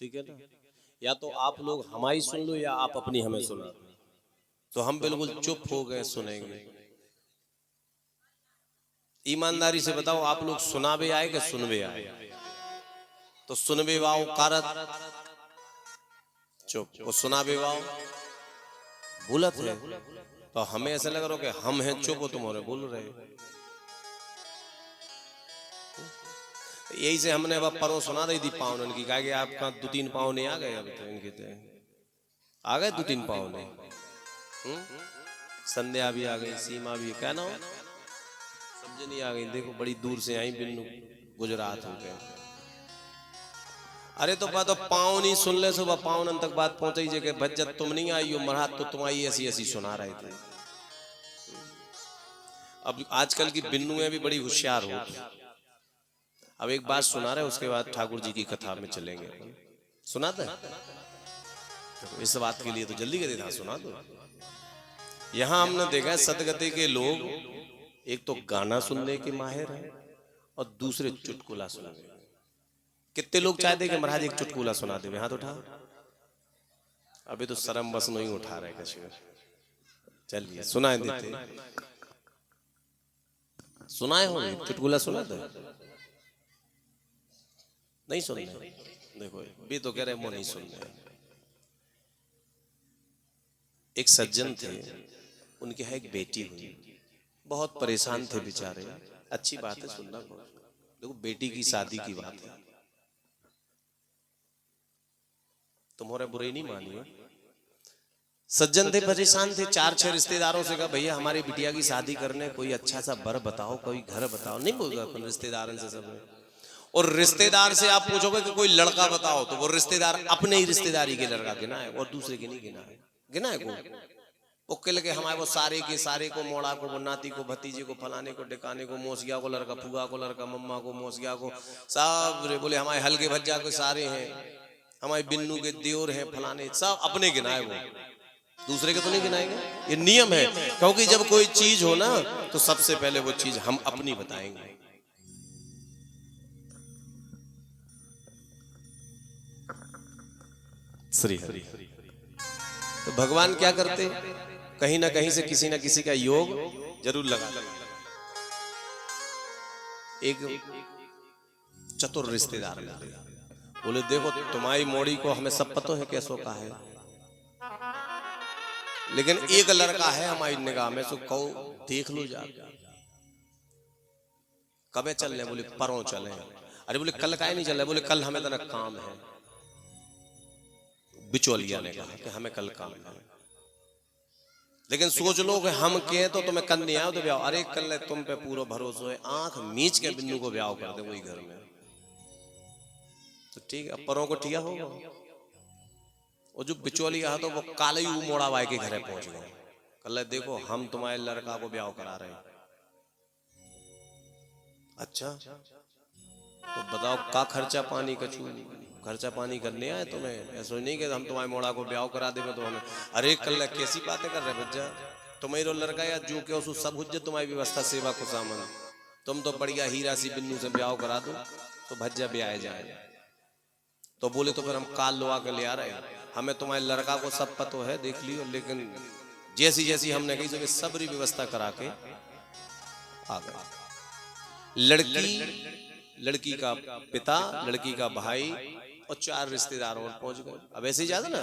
ठीक है ना। या तो आप लोग हमारी सुन लो या आप अपनी हमें सुना। तो हम बिल्कुल चुप हो गए, सुनेंगे। ईमानदारी से बताओ, आप लोग सुनावे आए कि सुनवे आए? तो सुनवे वाओ कारत चुप, वो सुनावे वाओ बोलत है। तो हमें ऐसा लग रहा हो कि हम हैं चुप, हो तुम्हारे बोल रहे हो। यही से हमने अब परों सुना दी थी पावनन की, कहा कि आपका 2-3 पावने आ गए। अब तो इनके तो आ गए 2-3 पावने। संध्या भी आ गई, सीमा भी, क्या ना हो सब जनी आ गई। देखो बड़ी दूर से आई, बिन्नू गुजरात हो गए। अरे तो बात पावनी सुन ले, सुबह पावनन तक बात पहुंची जगह भज्जत तुम नहीं आई हो, मरहात तो तुम आई ऐसी ऐसी सुना रहे थे। अब आजकल की बिन्नुएं भी बड़ी होशियार हो। अब एक बात सुना रहे, उसके बाद ठाकुर जी की कथा में चलेंगे। सुनाते हैं तो इस बात के लिए तो जल्दी कर देना, सुना दो। यहां हमने देखा है सदगति के लोग एक तो गाना सुनने के माहिर हैं और दूसरे चुटकुला सुनने। कितने लोग चाहते कि महाराज एक चुटकुला सुना दे? हाथ उठा। अभी तो शर्म बस नहीं उठा रहे कश्मीर। चलिए सुनाए देते। सुनाए हो चुटकुला? सुना दे नहीं सुनने? देखो भी तो कह रहे वो नहीं सुनने। एक सज्जन थे, उनके यहाँ एक बेटी हुई। बहुत परेशान थे बेचारे। अच्छी बात है सुनना। देखो बेटी की शादी की बात है, तुम्हारे बुरे नहीं मानिए। सज्जन थे, परेशान थे। 4-6 रिश्तेदारों से कहा भैया हमारी बिटिया की शादी करने, कोई अच्छा सा बर बताओ, कोई घर बताओ। नहीं बोलता अपन रिश्तेदारों से सब। और रिश्तेदार से आप पूछोगे कि कोई लड़का बताओ, तो वो रिश्तेदार अपने ही रिश्तेदारी के लड़का गिना है और दूसरे के नहीं गिना है। गिना है को ओके लगे हमारे वो सारे के सारे को, मोड़ा को, नाती को, भतीजे को, फलाने को, टिकाने को, मोसिया को लड़का, फुगा को लड़का, मम्मा को, मोसिया को, सब बोले हमारे हल्के भज्जा के सारे हैं, हमारे बिन्नू के देवर हैं, फलाने सब अपने गिनाए, वो दूसरे के तो नहीं गिनाएंगे। ये नियम है, क्योंकि जब कोई चीज हो ना तो सबसे पहले वो चीज हम अपनी बताएंगे। श्री हरि। तो भगवान क्या करते, कहीं ना कहीं से किसी ना किसी का योग जरूर लगा। एक चतुर रिश्तेदार मिले, बोले देखो तुम्हारी मोड़ी को हमें सब पता है कैसो का है, लेकिन एक लड़का है हमारी निगाह में, सो कहो देख लो जाके। कबे चल रहे? बोले परों चले। अरे बोले कल काहे नहीं चल रहे? बोले कल हमें तना काम है। बिचौलिया ने कहा कि हमें कल काम है, लेकिन सोच लो कि हम के तो तुम्हें कल नहीं आओ तो ब्याह। अरे कल तुम पे पूरा भरोसा है, आंख मीच के बिन्नू को ब्याह कर दे वही घर में। तो ठीक है, परों को ठिया होगा। वो जो बिचौलिया तो वो काले ही मोड़ा बाई के घर पहुंच गए। कल देखो हम तुम्हारे लड़का को ब्याह करा रहे हैं। अच्छा तो बताओ का खर्चा पानी कछू खर्चा पानी करने आए तुम्हें? ऐसा नहीं कि हम तुम्हारे मोड़ा को ब्याह करा दे तो हमें। अरे कल कैसी बातें कर रहे बच्चा, तुम्हारे लड़का या जो के उस सब हुज्जत तुम्हारी व्यवस्था सेवा को सामन। तुम तो बढ़िया हीरा सी बिन्नू से ब्याह करा दो तो भज्जा ब्याह जाए। तो बोले तो फिर हम काल लो आकर ले आ रहे हैं, हमें तुम्हारे लड़का को सब पता है देख लियो, लेकिन जैसी जैसी हमने कही सबरी व्यवस्था करा के आ गए। लड़की का पिता, लड़की का भाई और 4 रिश्तेदारों में पहुंच गए। अब ऐसे ही जाता ना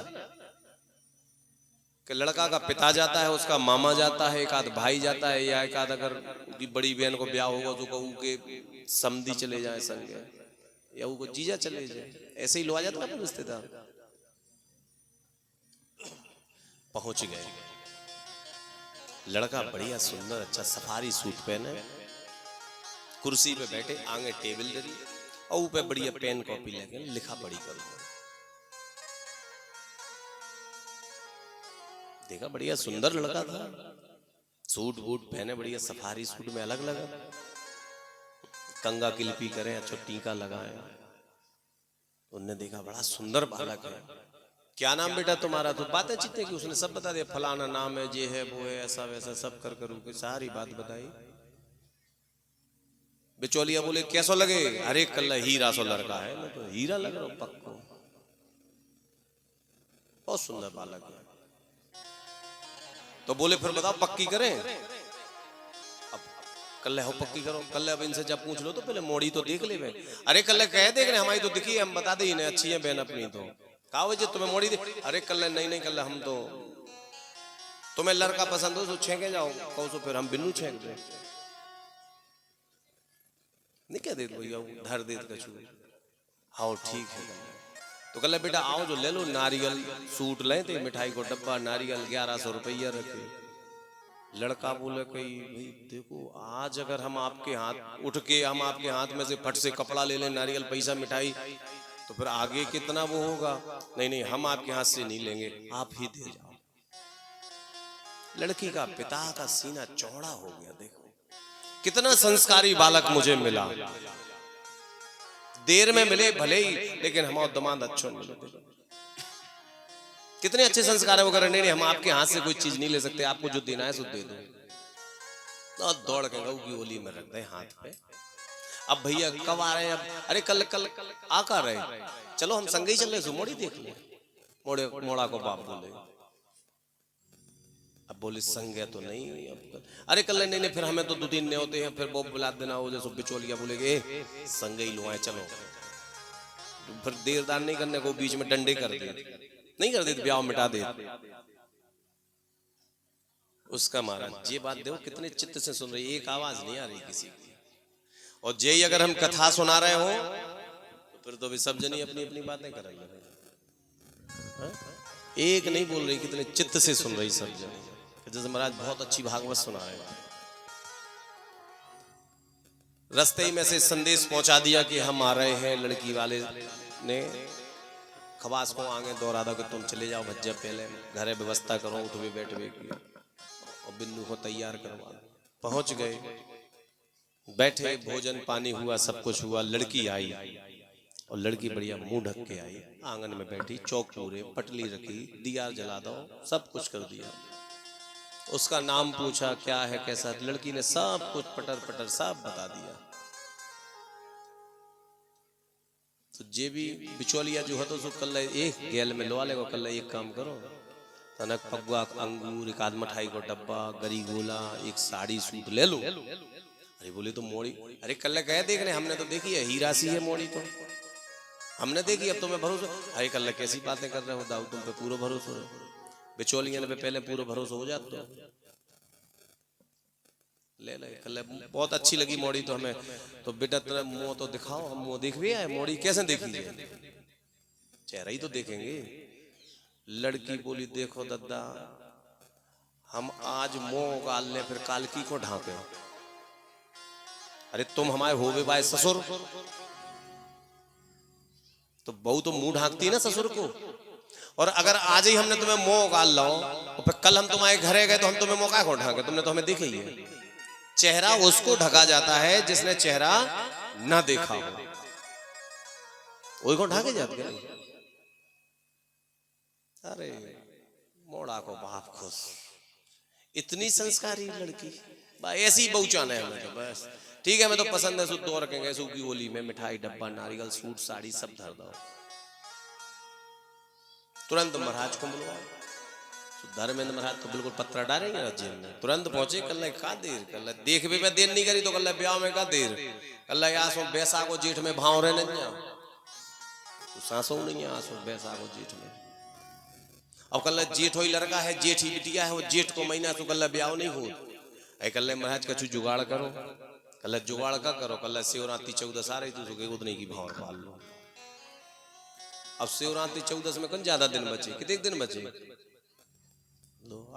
कि लड़का का पिता जाता है, उसका मामा जाता है, एक आध भाई जाता है, या एक आध अगर बड़ी बहन को ब्याह होगा तो कहूँ के समधी चले जाए संग, या वो जीजा चले जाए। ऐसे ही लो आ जाता ना रिश्तेदार। पहुंच गए, लड़का बढ़िया सुंदर अच्छा सफारी सूट पहने, कुर्सी पे बैठे, आगे टेबल धरी और ऊपर बढ़िया पेन कॉपी लेके लिखा पढ़ी करो। देखा बढ़िया सुंदर लड़का था, सूट बूट पहने बढ़िया सफारी सूट में अलग लगा, कंगा किलपी करे, अच्छा टीका लगाए। उनने देखा बड़ा सुंदर बालक है, क्या नाम बेटा तुम्हारा? तो बातें चित्ते की उसने सब बता दिया, फलाना नाम है, ये है वो है, ऐसा वैसा सब कर करू के सारी बात बताई। बिचौलिया बोले कैसो लगे? अरे कल हीरा सो लड़का है। मैं तो हीरा लग रहा हूं पक्को। बहुत सुंदर बालक है। तो बोले फिर बताओ पक्की करें? अब कल हो पक्की करो, कल अब इनसे जब पूछ लो तो पहले मोड़ी तो देख ले। अरे कल कह देख रहे हमारी तो दिखी, हम बता दे इन्हें अच्छी है बहन अपनी। तो कहा वजह तुम्हें मोड़ी दे? अरे कल नहीं नहीं कल हम तो तुम्हें लड़का पसंद हो तो छेके जाओ, कहो तो फिर हम बिन्नू छेक दे नहीं कह दे भैया धर दे कछू। हाँ ठीक है। तो कल बेटा आओ जो ले लो नारियल सूट ले थे, मिठाई को डब्बा, नारियल 1100 रुपया रखे। लड़का बोले कही भाई देखो आज अगर हम आपके हाथ उठ के हम आपके हाथ में से फट से कपड़ा ले लें, नारियल पैसा मिठाई, तो फिर आगे कितना वो होगा। नहीं नहीं हम आपके हाथ से नहीं लेंगे, आप ही दे जाओ। लड़की का पिता का सीना चौड़ा हो गया। देखो कितना संस्कारी बालक मुझे मिला। देर में मिले भले ही, लेकिन हमारा दमाद अच्छा मिले। कितने अच्छे संस्कार है वो कर। नहीं हम आपके हाथ से कोई चीज नहीं ले सकते, आपको जो देना है सो दे दो। तो दौड़ के गऊ की ओली में रख दे हाथ पे। अब भैया कब आ रहे हैं? अब अरे कल कल आ कर रहे, चलो हम संग ही चल रहे, मोड़ी देख ले। मोड़ा को बाप बोले। अब बोले संग है तो नहीं। अब अरे कल नहीं नहीं फिर हमें तो 2-3 होते हैं, फिर वो बुला देना हो जैसे बिचौलिया बोलेगे संग ही लो आए चलो। फिर देरदार नहीं करने को बीच में डंडे कर दे, नहीं कर देते ब्याह मिटा दे उसका। महाराज ये बात देखो कितने चित्त से सुन रही, एक आवाज नहीं आ रही किसी की। और जय अगर हम कथा सुना रहे हो तो फिर तो भी सब जनी अपनी अपनी बातें कर रही है। एक नहीं बोल रही, कितने चित्त से सुन रही सब जनी। जैसे महाराज बहुत अच्छी भागवत सुना रहे हैं। रास्ते में से संदेश पहुंचा दिया कि हम आ रहे हैं। लड़की वाले ने खवास को आगे दौड़ा दो कि तुम चले जाओ भज्जा, पहले घरे व्यवस्था करो उठवे बैठवे की, और बिन्नू को तैयार करवा। पहुंच गए, बैठे, भोजन पानी हुआ, सब कुछ हुआ। लड़की आई और लड़की बढ़िया मुंह ढक के आई, आंगन में बैठी, चौक पूरे पटली रखी, दिया जला दो, सब कुछ कर दिया। उसका नाम पूछा क्या है कैसा, लड़की ने सब कुछ पटर पटर सब बता दिया। तो जे भी बिचौलिया जो है तो सो कल एक गैल में लो लेगा। कल एक काम करो, तनक पगुआ अंगूर, एक आध मिठाई को डब्बा, गरी गोला, एक साड़ी सूट ले लो। अरे बोले तो मोड़ी, अरे कल कहे देख रहे हमने तो देखी है, हीरा सी है मोड़ी तो हमने देखी, अब तुम्हें भरोसा। अरे कल कैसी बातें कर रहे हो दाऊ, तुम पे पूरा भरोसा है। बिचौलिया पे पहले पूरा भरोसा हो जाता तो ले ले। कल बहुत अच्छी लगी मोड़ी तो हमें, तो बेटा तेरा मुंह तो दिखाओ, हम मुंह देख भी आए। मोड़ी कैसे देखी जाए, चेहरा ही तो देखेंगे। लड़की बोली देखो दद्दा, हम आज मुंह गाल ले फिर कालकी को ढांके। अरे तुम हमारे होवे बाय ससुर, तो बहू तो मुंह ढांकती है ना ससुर को। और अगर आज ही हमने तुम्हें मुंह गाल लाओ और फिर कल हम तुम्हारे घरे गए तो हम तुम्हें मौका को ढांके, तुमने तो हमें देखा ही है। चेहरा उसको ढका जाता है जिसने चेहरा ना देखा हो, वही को ढाके जाते हैं। अरे मोड़ा को बाप खुश, इतनी संस्कारी लड़की, ऐसी बहुचान है हमें तो बस ठीक है। मैं तो पसंद है सो दो रखेंगे सूखी होली में, मिठाई डब्बा, नारियल सूट साड़ी सब धर दो। तुरंत महाराज को बुलवाओ। धर्मेंद्र महाराज तो बिल्कुल पत्रा डालेंगे जेल में। तुरंत पहुंचे, कल का देर, कल देख भी मैं देर नहीं करी तो कल ब्याह में का देर, कल आसो बैसा को जेठ में भाव रहे नहीं तो सासो नहीं आसो बैसा को जेठ में। अब कल जेठ हो लड़का है, जेठ ही बिटिया है, वो जेठ को महीना तो कल ब्याह नहीं हो। कल महाराज कछु जुगाड़ करो, कल जुगाड़ का करो। कल शिवरात्रि 14 आ रही थी, उतने की भाव पाल लो। अब शिवरात्रि 14 में कौन ज्यादा दिन बचे, कितने दिन बचे,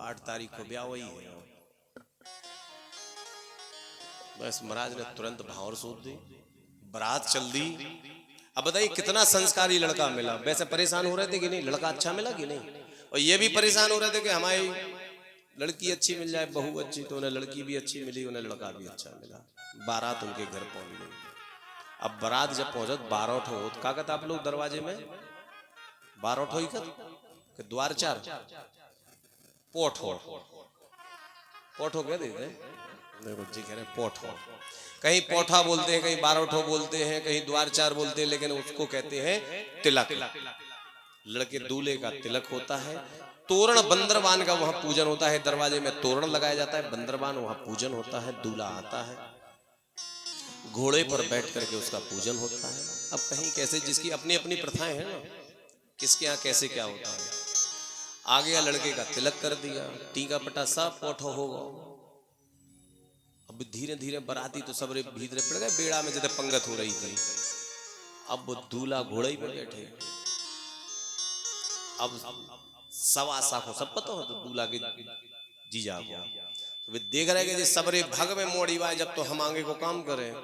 8 तारीख को ब्याह वही है। बस महाराज ने तुरंत भावर सौंप दी, बारात चल दी। अब बताइए कितना संस्कारी लड़का मिला। वैसे परेशान हो रहे थे कि नहीं, लड़का अच्छा मिला कि नहीं, और ये भी परेशान हो रहे थे कि हमारी लड़की अच्छी मिल जाए, बहू अच्छी, तो उन्हें लड़की भी अच्छी मिली, उन्हें लड़का भी अच्छा मिला। बारात उनके घर पहुंच गई। अब बारात जब पहुंचत 12 हो, क्या कहता आप लोग दरवाजे में 12 ही कर द्वार 4 पोठो, पोठो कह देते देखो जी कह रहे पोठो। कहीं पोठा बोलते हैं, कहीं 12 बोलते हैं, कहीं द्वार 4 बोलते हैं, लेकिन उसको कहते हैं तिलक। लड़के दूल्हे का तिलक होता है, तोरण बंदरबान का वहां पूजन होता है, दरवाजे में तोरण लगाया जाता है, बंदरबान वहां पूजन होता है, दूल्हा आता है, घोड़े पर बैठ करके उसका पूजन होता है। अब कहीं कैसे, जिसकी अपनी अपनी प्रथाएं हैं ना, किसके यहाँ कैसे क्या होता है। आ गया लड़के का तिलक कर दिया, टीका पटा सब पोठो होगा। अब धीरे धीरे बराती तो सबरे भीतरे पड़ गए बेड़ा में, जैसे पंगत हो रही थी। अब वो दूल्हा घोड़े पर बैठे, अब सवा साखों सब पता हो तो दूल्हा के जीजा को, तो वे देख रहे कि सबरे भग में मोड़ी बाय, जब तो हम आगे को काम करें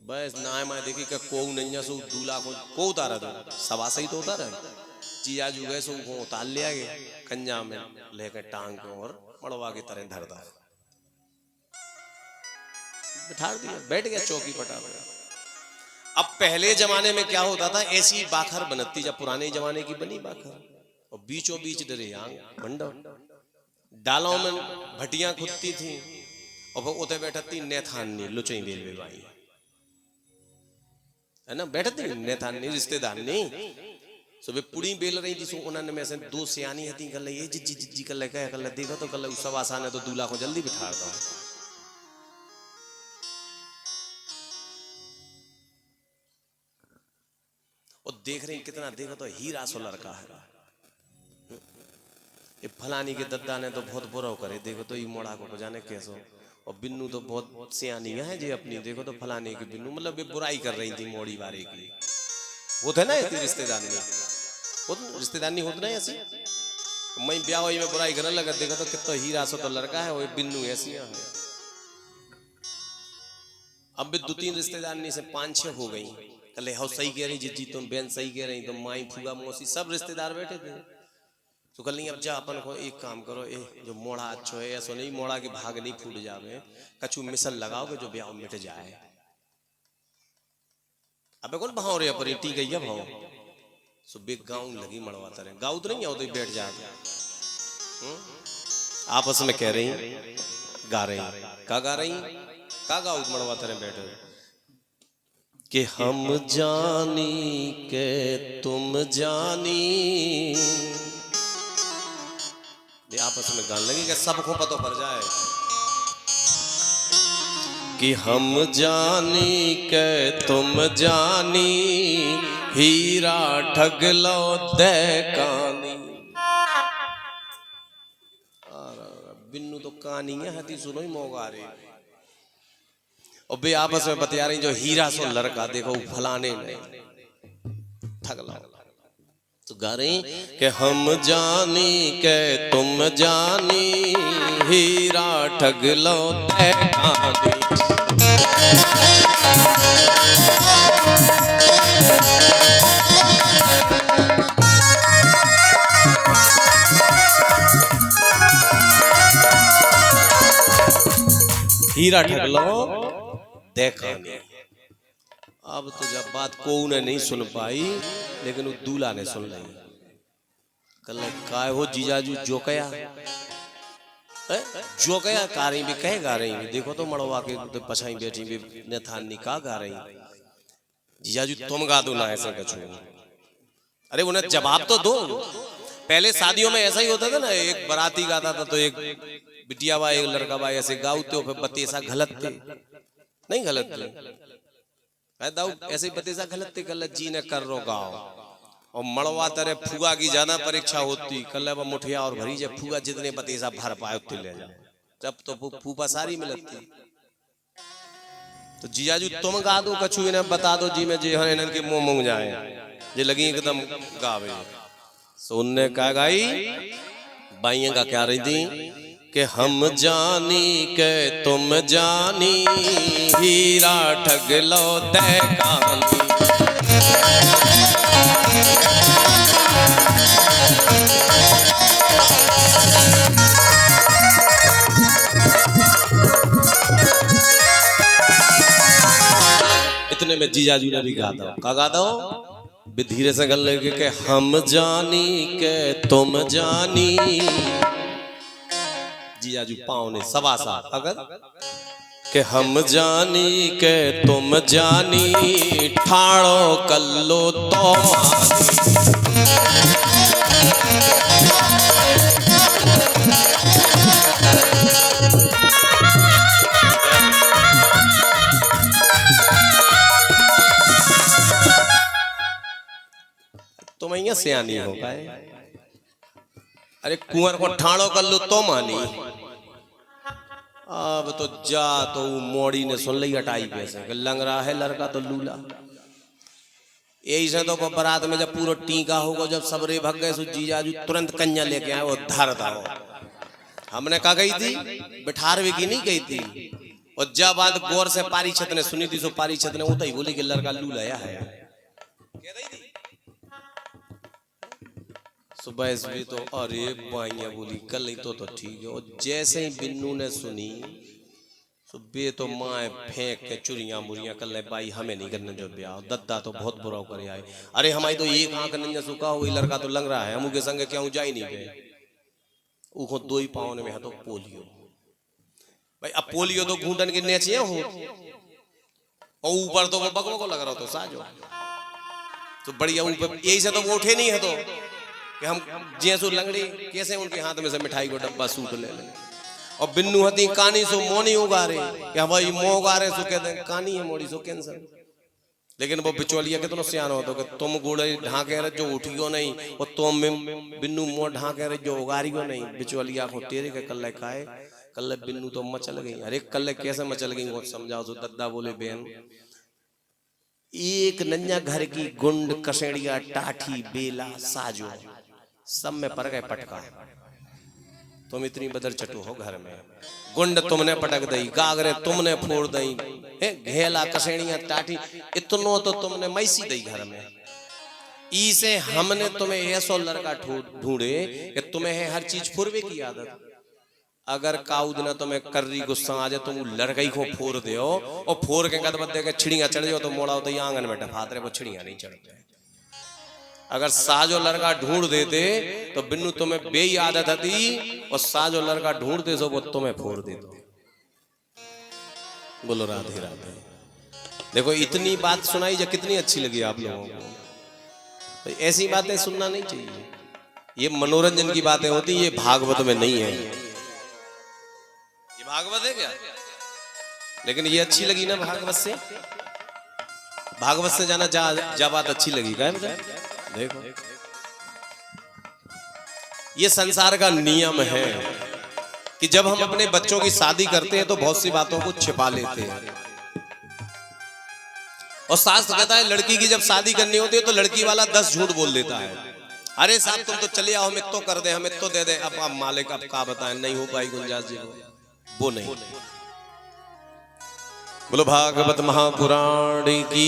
बस ना मैं देखी कि को नहीं सो दूल्हा को उतारा था, सवा सही तो उतारा जीजा जू गए सो को उतार लिया गया कंजा में लेकर टांग को और मड़वा की तरह धरता बिठा दिया, बैठ गया चौकी पटा पे। अब पहले जमाने में क्या होता था, ऐसी बाखर बनती जब पुराने जमाने की बनी बाखर, और बीचों बीच डरे भंडो डालों में भटियां खुदती थी, और वो उते बैठती नेथानी लुचई बेलवे बाई है ना, बैठती नेथानी रिश्तेदार नहीं सो वे पुड़ी बेल रही थी। सो उन्होंने में से दो सियानी हती कल ये जिज्जी जिज्जी कल कह कल देखो तो कल सब आसान है तो दूल्हा को जल्दी बिठा दो। और देख रही कितना, देखो तो हीरा सो लड़का है, ये फलानी के दद्दा ने तो बहुत बुरा करे, देखो तो ये मोड़ा को जाने कैसो, और बिन्नू तो बहुत सियानी है जी अपनी, देखो तो फलाने की बिन्नू, मतलब ये बुराई कर रही थी मोड़ी बारे की। वो थे ना ऐसी रिश्तेदारी, रिश्तेदारी होती ना ऐसी, मैं ब्याह हुई में बुराई करने लगा, देखो तो कितना हीरा सो तो लड़का है, वो बिन्नू ऐसी है। अब भी दो तीन रिश्तेदारी से 5-6 हो गई, कल हाउ सही कह रही जिज्जी, तुम बहन सही कह रही, तो माई फूगा मौसी सब रिश्तेदार बैठे थे। तो कल नहीं, अब जा अपन को एक काम करो, जो मोड़ा अच्छो है ऐसा नहीं, मोड़ा के भाग नहीं फूट जावे, कछु मिसल लगाओगे जो ब्याह मिट जाए। अबे कौन भाव रे पर टी गई भाव सो बेग गाँव लगी मड़वाता रहे, गाँव तो नहीं आओ तो बैठ जाते आपस में कह रही गा रही, का गा रही, का गाँव मड़वाता रहे बैठे कि हम जानी के तुम जानी, आपस में गाने लगी कि सबको पता पड़ जाए कि हम जानी के तुम जानी, हीरा ठग लो दे कानी। बिन्नू तो कहानी है सुनो ही मोगा रे, और बे आपस में बतिया रही जो हीरा सो लड़का देखो फलाने ने ठग लो, तो गा रही कि हम जानी के तुम जानी, हीरा ठग लो दे कानी। हीरा ठग लो दे कानी। अब तो जब बात को ने नहीं सुन पाई, लेकिन वो दूल्हा ने सुन ली। कल काय हो जीजाजू जो कया जो कया गा रही भी कहे गा रही, देखो तो मड़वा के तो पछाई बैठी भी नेथानी का गा रही, जीजाजू तुम गा दो ना ऐसे कछु। अरे उन्हें जवाब तो दो। पहले शादियों में ऐसा ही होता था ना, एक बराती गाता था तो एक बिटिया बा एक लड़का बा ऐसे गाते हो, फिर बतेसा गलत थे नहीं गलत थे ऐसे बतेसा गलत थे, कल जी ने कर रो गाओ, और मड़वा तरह फुगा की ज्यादा परीक्षा होती, कल वो मुठिया और भरी जब फुगा जितने बतेसा भर पाए उतने ले जाओ, जब तो फूफा सारी मिलती। तो जीजाजू तुम गा दो कछु इन्हें बता दो जी में जी हाँ इन्हें के मुंह मुंग जाए ये लगी एकदम गावे। सुनने का गाई बाइया का क्या रही थी कि हम जानी के तुम जानी, हीरा ठग लो दे कानी। इतने में जीजाजू ने भी गा दो, का गा दो धीरे से गल लगे कि हम जानी के तुम जानी। जीजाजू पाँव ने सवा सा अगर कि हम जानी के तुम जानी, ठाड़ो कल्लो तो मानी। तुम यहाँ सियानी हो गए। अरे कुंवर को ठाणो कर लो तो मानी। अब तो जा तो मोड़ी ने सुन ली हटाई पैसे लंग रहा है लड़का तो लूला। यही से तो बारात में जब पूरा टीका होगा, जब सबरे भग गए सो जीजाजू तुरंत कन्या लेके आए वो धार था। हमने कहा गई थी बिठारवे की नहीं गई थी। और जब बात गौर से पारीक्षत ने सुनी थी सो पारीक्षत ने उतना ही बोली कि लड़का लूलाया है। सुबह भी तो अरे बाइया बोली कल नहीं तो ठीक है। और जैसे ही बिन्नू ने सुनी बे तो माए फेंक के चुरियां मुरियां कर ले भाई हमें नहीं करने जो ब्याह। दद्दा तो बहुत बुरा करे आए। अरे हमारी तो एक आंख नंजा सुखा हुई लड़का तो लग रहा है हम के संग क्या जा ही नहीं गए। उको दो ही पावन में है तो पोलियो भाई। अब पोलियो तो घूंटन के नीचे हो और ऊपर तो वो बगलों को लग रहा तो साजो तो बढ़िया ऊपर। यही से तो वो उठे नहीं है तो कि हम जैसो लंगड़ी कैसे उनके हाथ में से मिठाई को डब्बा सूट ले लें। और बिन्नू हती कानी सो मोनी उगारे क्या भाई मो उगारे सो कहते हैं कानी है मोड़ी सो कैंसर। लेकिन वो बिचौलिया कितना सियाना होता कि तुम गुड़े ढाके रहे जो उठियो नहीं और तुम बिन्नू मुंह ढाके रहे जो उगारियो नहीं। बिचौलिया को तेरे के कल्ले खाए कल्ले बिन्नू तो मचल गई। अरे कल्ले कैसे मचल गई वो समझाओ। तो दद्दा बोले बहन एक नन्या घर की गुंड कसेड़िया टाठी बेला साजो सब में पड़ गए पटका। तुम इतनी बदर चटू हो घर में। गुंड तुमने पटक दई गागरे तुमने फोड़ दई घेला कसेड़ियां टाटी इतनो तो तुमने मैसी दई घर में। इसे हमने तुम्हें ऐसो लड़का ढूंढे कि तुम्हें है हर चीज फुरवे की आदत। अगर काउद ना तुम्हें कर्री गुस्सा आ जाए तुम लड़कई को फोड़ दे और फोड़ के कद बदे के छिड़ियां चढ़ जाओ तो मोड़ा होता आंगन में डफात रहे वो छिड़ियां नहीं चढ़ते। अगर साजो लड़का ढूंढ देते तो बिन्नू तुम्हें बेई आदत थी और साजो लड़का ढूंढते सो वो तुम्हें फोड़ देते। बोलो राधे राधे। देखो इतनी बात सुनाई जो कितनी अच्छी लगी आप लोगों को। तो ऐसी बातें सुनना नहीं चाहिए। ये मनोरंजन की बातें होती ये भागवत में नहीं है। ये भागवत है क्या? लेकिन ये अच्छी लगी ना भागवत से। भागवत से जाना जा बात अच्छी लगी क्या देखो। ये संसार का नियम है कि जब हम अपने बच्चों की शादी करते हैं तो बहुत सी बातों को छिपा लेते हैं। और शास्त्र कहता है लड़की की जब शादी करनी होती है तो लड़की वाला 10 झूठ बोल देता है। अरे साहब तुम तो चले आओ हम इतो कर दे हम इतो दे दे। अब आप मालिक अब का बताएं नहीं हो पाई गुंजाइश जी वो नहीं। बोलो भागवत महापुराण की।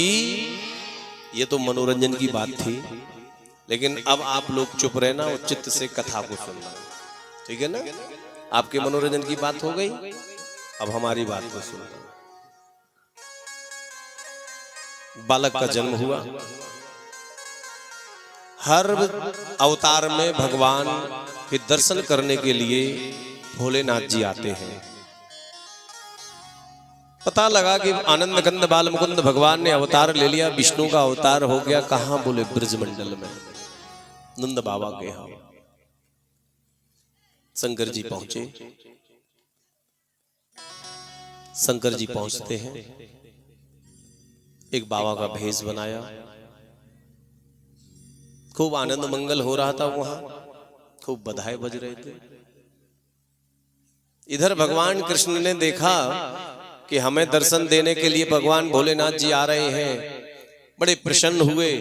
ये तो मनोरंजन की बात थी लेकिन अब आप लोग चुप रहना और चित्त से कथा को सुनना। ठीक है ना। आपके मनोरंजन की बात हो गई अब हमारी बात को सुनना। बालक का जन्म हुआ। हर अवतार में भगवान के दर्शन करने के लिए भोलेनाथ जी आते हैं। पता लगा कि आनंद कंद बाल मुकुंद भगवान ने अवतार ले लिया। विष्णु का अवतार हो गया कहां बोले ब्रजमंडल में नंद बाबा के यहां। शंकर जी पहुंचे। शंकर जी पहुंचते हैं एक बाबा का भेष बनाया। खूब आनंद मंगल हो रहा था वहां। खूब बधाई बज रहे थे। इधर भगवान कृष्ण ने देखा कि हमें दर्शन देने के लिए भगवान भोलेनाथ जी आ रहे हैं। बड़े प्रसन्न हुए।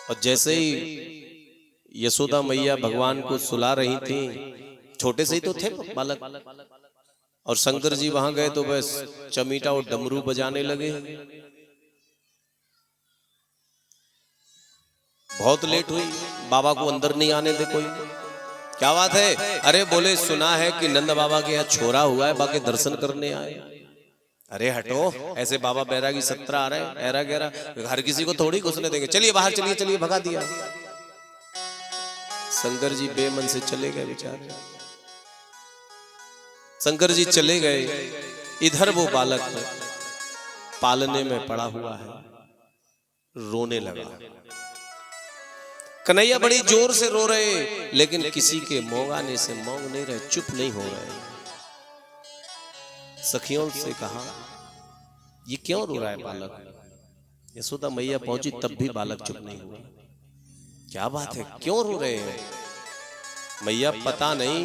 और जैसे ही यशोदा मैया भगवान को सुला रही थी छोटे से ही तो थे बालक। और शंकर जी वहां गए तो बस चमीटा और डमरू बजाने लगे। बहुत लेट हुई। बाबा को अंदर नहीं आने दे कोई। क्या बात है? अरे बोले सुना है कि नंद बाबा के यहाँ छोरा हुआ है बाकी दर्शन करने आए। अरे हटो ऐसे बाबा बैरागी 17 आ रहे ऐरा गहरा हर किसी को थोड़ी घुसने देंगे। चलिए बाहर चलिए चलिए भगा दिया। शंकर जी बेमन से चले गए बेचारे। शंकर जी चले गए। इधर वो बालक पालने में पड़ा हुआ है रोने लगा। कन्हैया बड़ी जोर से रो रहे लेकिन किसी के मोंगाने से मोंग नहीं रहे चुप नहीं हो रहे। सखियों से कहा ये क्यों रो रहा है बालक। यशोदा मैया पहुंची तब भी बालक चुप नहीं हुआ। क्या बात है, क्यों रो रहे हैं? मैया पता नहीं,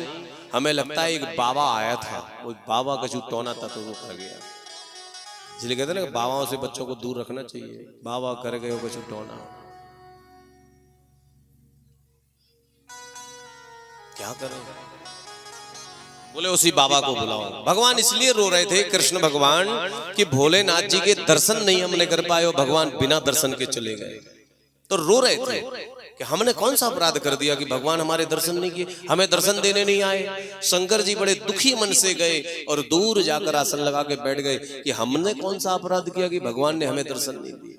हमें लगता है एक बाबा आया था, वो बाबा का जो टोना था तो वो कर गया। इसलिए कहते हैं ना, बाबाओं से बच्चों को दूर रखना चाहिए। बाबा कर गए कुछ टोना, क्या करें? बोले उसी बाबा को बुलाओ। भगवान इसलिए रो रहे थे, कृष्ण भगवान, कि भोलेनाथ जी के दर्शन नहीं हमने कर पाए और भगवान बिना दर्शन के चले गए। तो रो रहे थे कि हमने कौन सा अपराध कर दिया कि भगवान हमारे दर्शन नहीं किए, हमें दर्शन देने नहीं आए। शंकर जी बड़े दुखी मन से गए और दूर जाकर आसन लगा के बैठ गए कि हमने कौन सा अपराध किया कि भगवान ने हमें दर्शन नहीं दिए।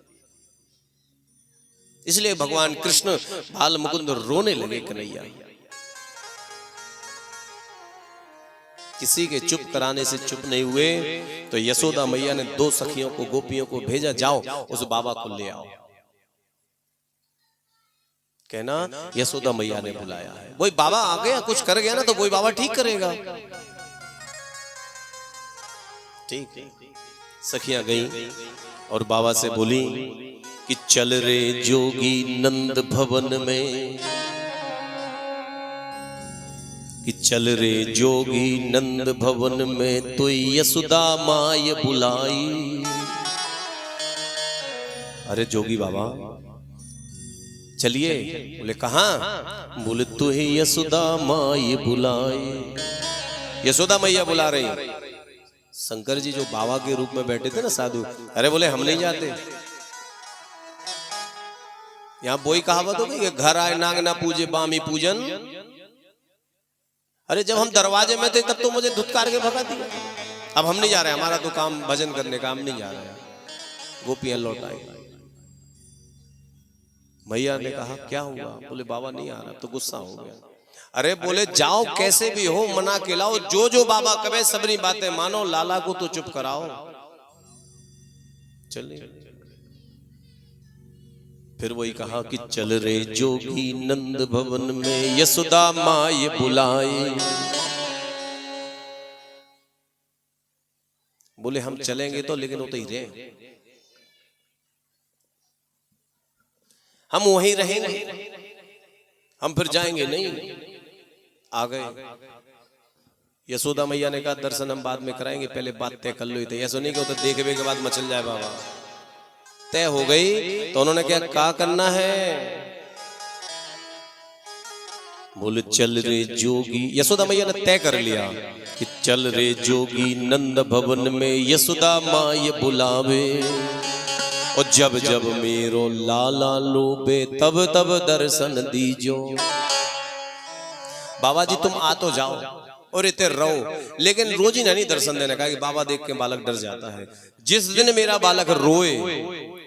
इसलिए भगवान कृष्ण बाल मुकुंद रोने लगे। कन्हैया किसी के चुप कराने से चुप नहीं हुए, तो यशोदा मैया ने 2 सखियों को, गोपियों को भेजा, जाओ उस बाबा को ले आओ। कहना यशोदा मैया ने बुलाया है, वही बाबा आ गया, कुछ कर गया ना तो वही बाबा ठीक करेगा। ठीक है, सखियां गई और बाबा से बोली कि चल रे जोगी नंद भवन में, कि चल रे जोगी नंद भवन में, तो यशोदा माय बुलाई। अरे जोगी बाबा चलिए। बोले कहां? बोले तो ही यशोदा माय बुलाई। यशोदा मैया बुला रही। शंकर जी जो बाबा के रूप में बैठे थे ना साधु, अरे बोले हम नहीं जाते। यहां वही कहावत हो गई कि घर आए नाग ना पूजे बामी पूजन। अरे जब हम दरवाजे में थे तब तो मुझे धुतकार के भगा दिया। अब हम नहीं जा रहे, हमारा तो काम भजन करने का, हम नहीं जा रहे। गोपियां लौट आई। मैया ने कहा क्या हुआ? बोले बाबा नहीं आ रहा। तो गुस्सा हो गया। अरे बोले जाओ कैसे भी हो मना के लाओ, जो जो बाबा कहे सबरी बातें मानो, लाला को तो चुप कराओ। चलिए फिर वही कहा कि चल रे जोगी नंद भवन में, यशोदा माय बुलाए। बोले हम चलेंगे तो, लेकिन वो तो ही रहे, हम वहीं रहेंगे, हम फिर जाएंगे नहीं। आ गए। यशोदा मैया ने कहा दर्शन हम बाद में कराएंगे, पहले बात तय कर लो। ऐसा नहीं कि तो देखने के बाद मचल जाए बाबा। तय हो गई तो उन्होंने क्या करना है? बोले चल रे जोगी। यशोदा मैया ने तय कर लिया कि चल रे जोगी नंद भवन में, यशोदा माय बुलावे। और जब जब मेरो लाला लोबे, तब तब दर्शन दीजो। बाबा जी तुम आ तो जाओ और इतने रहो, लेकिन रोज ही नहीं दर्शन देने का, कि बाबा देख के बालक डर जाता है। जिस दिन मेरा बालक रोए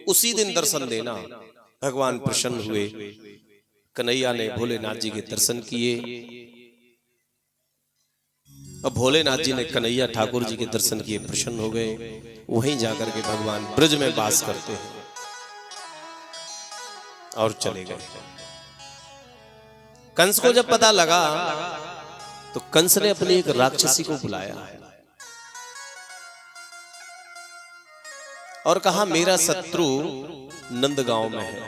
उसी दिन दर्शन देना। भगवान प्रसन्न हुए। कन्हैया ने भोलेनाथ जी के दर्शन किए। अब भोलेनाथ जी ने कन्हैया ठाकुर जी के दर्शन किए, प्रसन्न हो गए। वहीं जाकर के भगवान ब्रज में वास करते हैं और चले गए। कंस को जब पता लगा तो कंस ने अपनी एक राक्षसी को बुलाया और कहा मेरा शत्रु नंद गांव में है,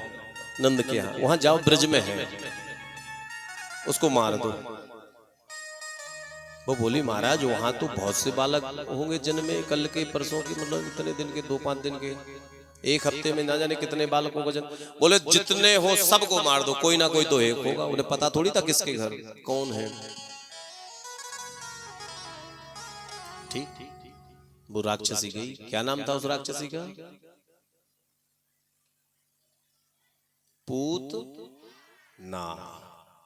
नंद के यहां, वहां जाओ, ब्रज में है, उसको मार दो। वो बोली महाराज वहां तो बहुत से बालक होंगे जन्मे, कल के परसों की, मतलब इतने दिन के, 2-5 दिन के, 1 हफ्ते में ना जाने कितने बालकों का जन्म। बोले जितने हो सबको मार दो, कोई ना कोई तो एक होगा। उन्हें पता थोड़ी था किसके घर कौन है। ठीक। वो राक्षसी गई। क्या नाम था उस राक्षसी का? पूत ना,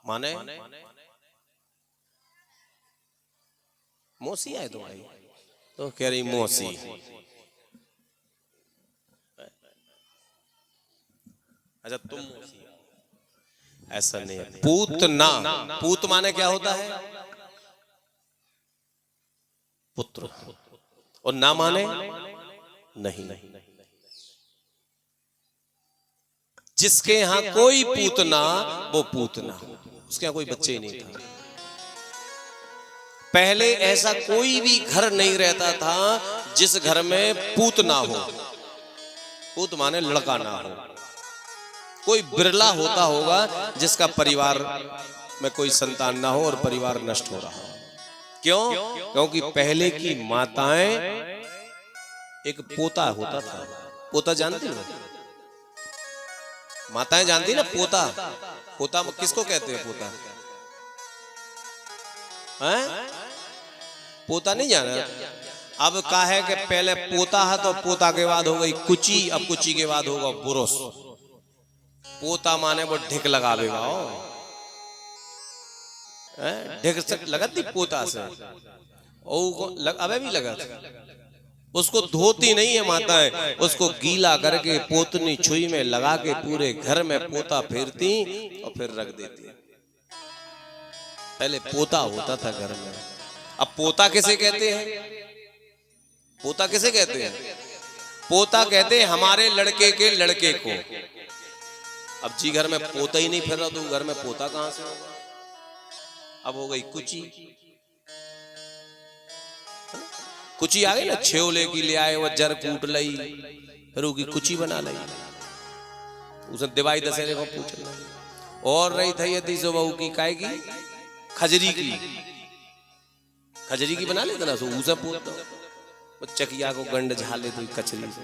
माने मौसी आए तुम्हारी, तो कह रही मौसी। अच्छा तुम मौसी, ऐसा नहीं है। पूत ना, पूत माने क्या होता है? पुत्र। और ना माने नहीं। जिसके यहां कोई पूतना वो पूतना, उसके यहां कोई बच्चे ही नहीं था। पहले ऐसा कोई भी घर नहीं रहता था जिस घर में पूत ना हो। पूत माने लड़का ना हो। कोई बिरला होता होगा जिसका परिवार में कोई संतान ना हो और परिवार नष्ट हो रहा हो। क्यों? क्योंकि पहले की माताएं, एक पोता होता था। पोता जानती हो? माताएं जानती ना पोता? पोता किसको कहते हैं? पोता हैं? पोता नहीं जाना? अब का है कि पहले पोता है तो पोता के बाद हो गई कुची, अब कुची के बाद होगा बुरुस। पोता माने वो ढिक लगावेगा, ढिक लगती पोता से, अबे भी लगा। उसको धोती नहीं है माताएं, उसको गीला करके पोतनी छुई में लगा के पूरे घर में पोता फेरती और फिर रख देती। पहले पोता होता था घर में। अब पोता किसे कहते हैं? पोता किसे कहते हैं? पोता कहते हैं हमारे लड़के के लड़के को। अब जी घर में पोता ही नहीं फिर रहा तो घर में पोता कहां से होगा? अब हो गई कुची। कुची आ गई ना, छेवले की ले आए, वो जर कूट लई, फिर उसकी कुची बना लई, उसे दिवाई दशहरे को पूछ ली। और रही थी यदि सो बहू की काय की खजरी की, खजरी की बना लेते ना, सो उसे पूछता चकिया को गंड झाले तो कचरी से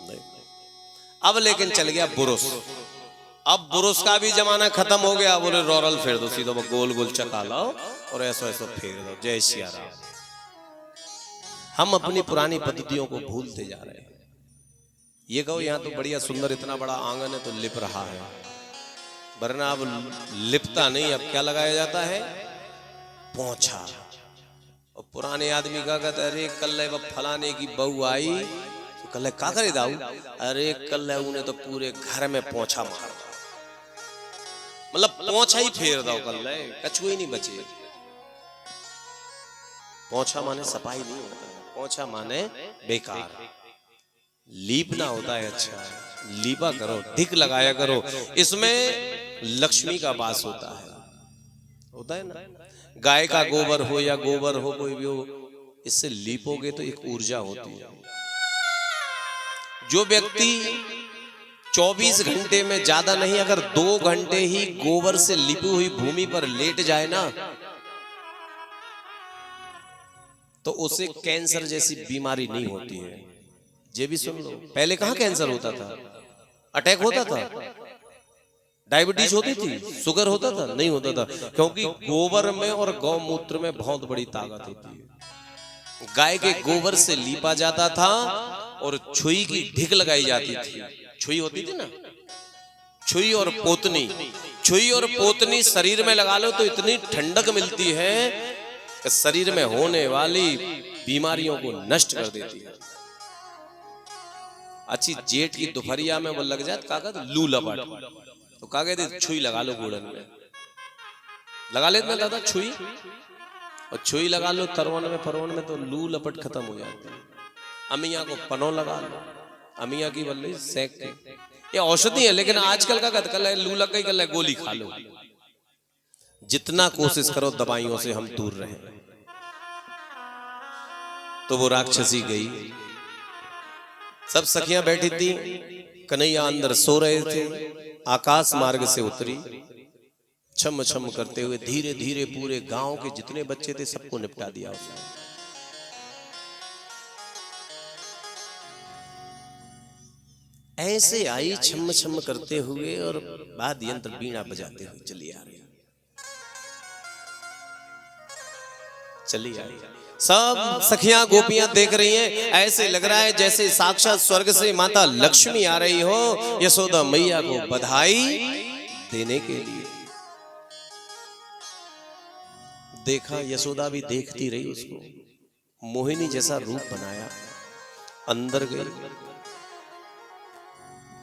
नहीं। अब लेकिन चल गया बुरुस। अब बुरुस का भी जमाना खत्म हो गया। बोले रोरल फेर दो, सीधा गोल गोल चका लाओ और ऐसा ऐसा फेर दो। जय सिया राम। हम अपनी पुरानी पद्धतियों को भूलते जा रहे हैं। ये कहो यहाँ तो बढ़िया सुंदर इतना बड़ा आंगन है तो लिप रहा है, वरना अब लिपता नहीं। अब क्या लगाया जाता है? पोंछा। और पुराने आदमी का कहते अरे कल फलाने की बहू आई तो कल का करे दाऊ, अरे कल उन्हें तो पूरे घर में पोंछा मार, मतलब पोंछा ही फेर दो कल, कछुए नहीं बचे। पोंछा माने सफाई नहीं होता है, पोंछा माने बेकार। लीपना होता है। अच्छा लीपा करो, ढिक लगाया करो, इसमें लक्ष्मी का वास होता है ना। गाय का गोबर हो या गोबर हो कोई भी हो, इससे लीपोगे तो एक ऊर्जा होती है। जो व्यक्ति 24 घंटे में ज्यादा नहीं, अगर 2 घंटे ही गोबर से लिपी हुई भूमि पर लेट जाए ना, तो उसे कैंसर जैसी बीमारी नहीं होती है। ये भी सुन लो, पहले कहां कैंसर होता था? अटैक होता था, डायबिटीज होती थी, शुगर होता था? नहीं होता था, क्योंकि गोबर में और गौमूत्र में बहुत बड़ी ताकत होती है। गाय के गोबर से लीपा जाता था और छुई की ढिक लगाई जाती थी। छुई होती थी ना, छुई और पोतनी। छुई और पोतनी शरीर में लगा लो तो इतनी ठंडक मिलती है कि शरीर में होने वाली बीमारियों को नष्ट कर देती है। अच्छी जेठ की दोपहरिया में वो लग जाए काका तो लू लपट, तो का कहते छुई लगा लो गुड़न में, लगा लेते ना दादा छुई, और छुई लगा लो तरवन में फरवन में तो लू लपट खत्म हो जाती है। अमिया को पनो लगा लो, अमिया की बल्ली सेक के, ये औषधि है। लेकिन आजकल का कल है लू लग गई, कल है गोली खा लो। जितना कोशिश करो दवाइयों से हम दूर रहें। तो वो राक्षसी गई, सब सखियां बैठी थी, कन्हैया अंदर सो रहे थे। आकाश मार्ग से उतरी, छम छम करते हुए धीरे धीरे पूरे गांव के जितने बच्चे थे सबको निपटा दिया उसने। ऐसे आई छम छम करते हुए और वाद्य यंत्र बीणा बजाते हुए चली आ रही, चली आई। सब सखियां गोपियां देख रही हैं। ऐसे लग रहा है जैसे साक्षात स्वर्ग से माता लक्ष्मी आ रही हो यशोदा मैया को बधाई देने के लिए। देखा, यशोदा भी देखती रही उसको, मोहिनी जैसा रूप बनाया, अंदर गई।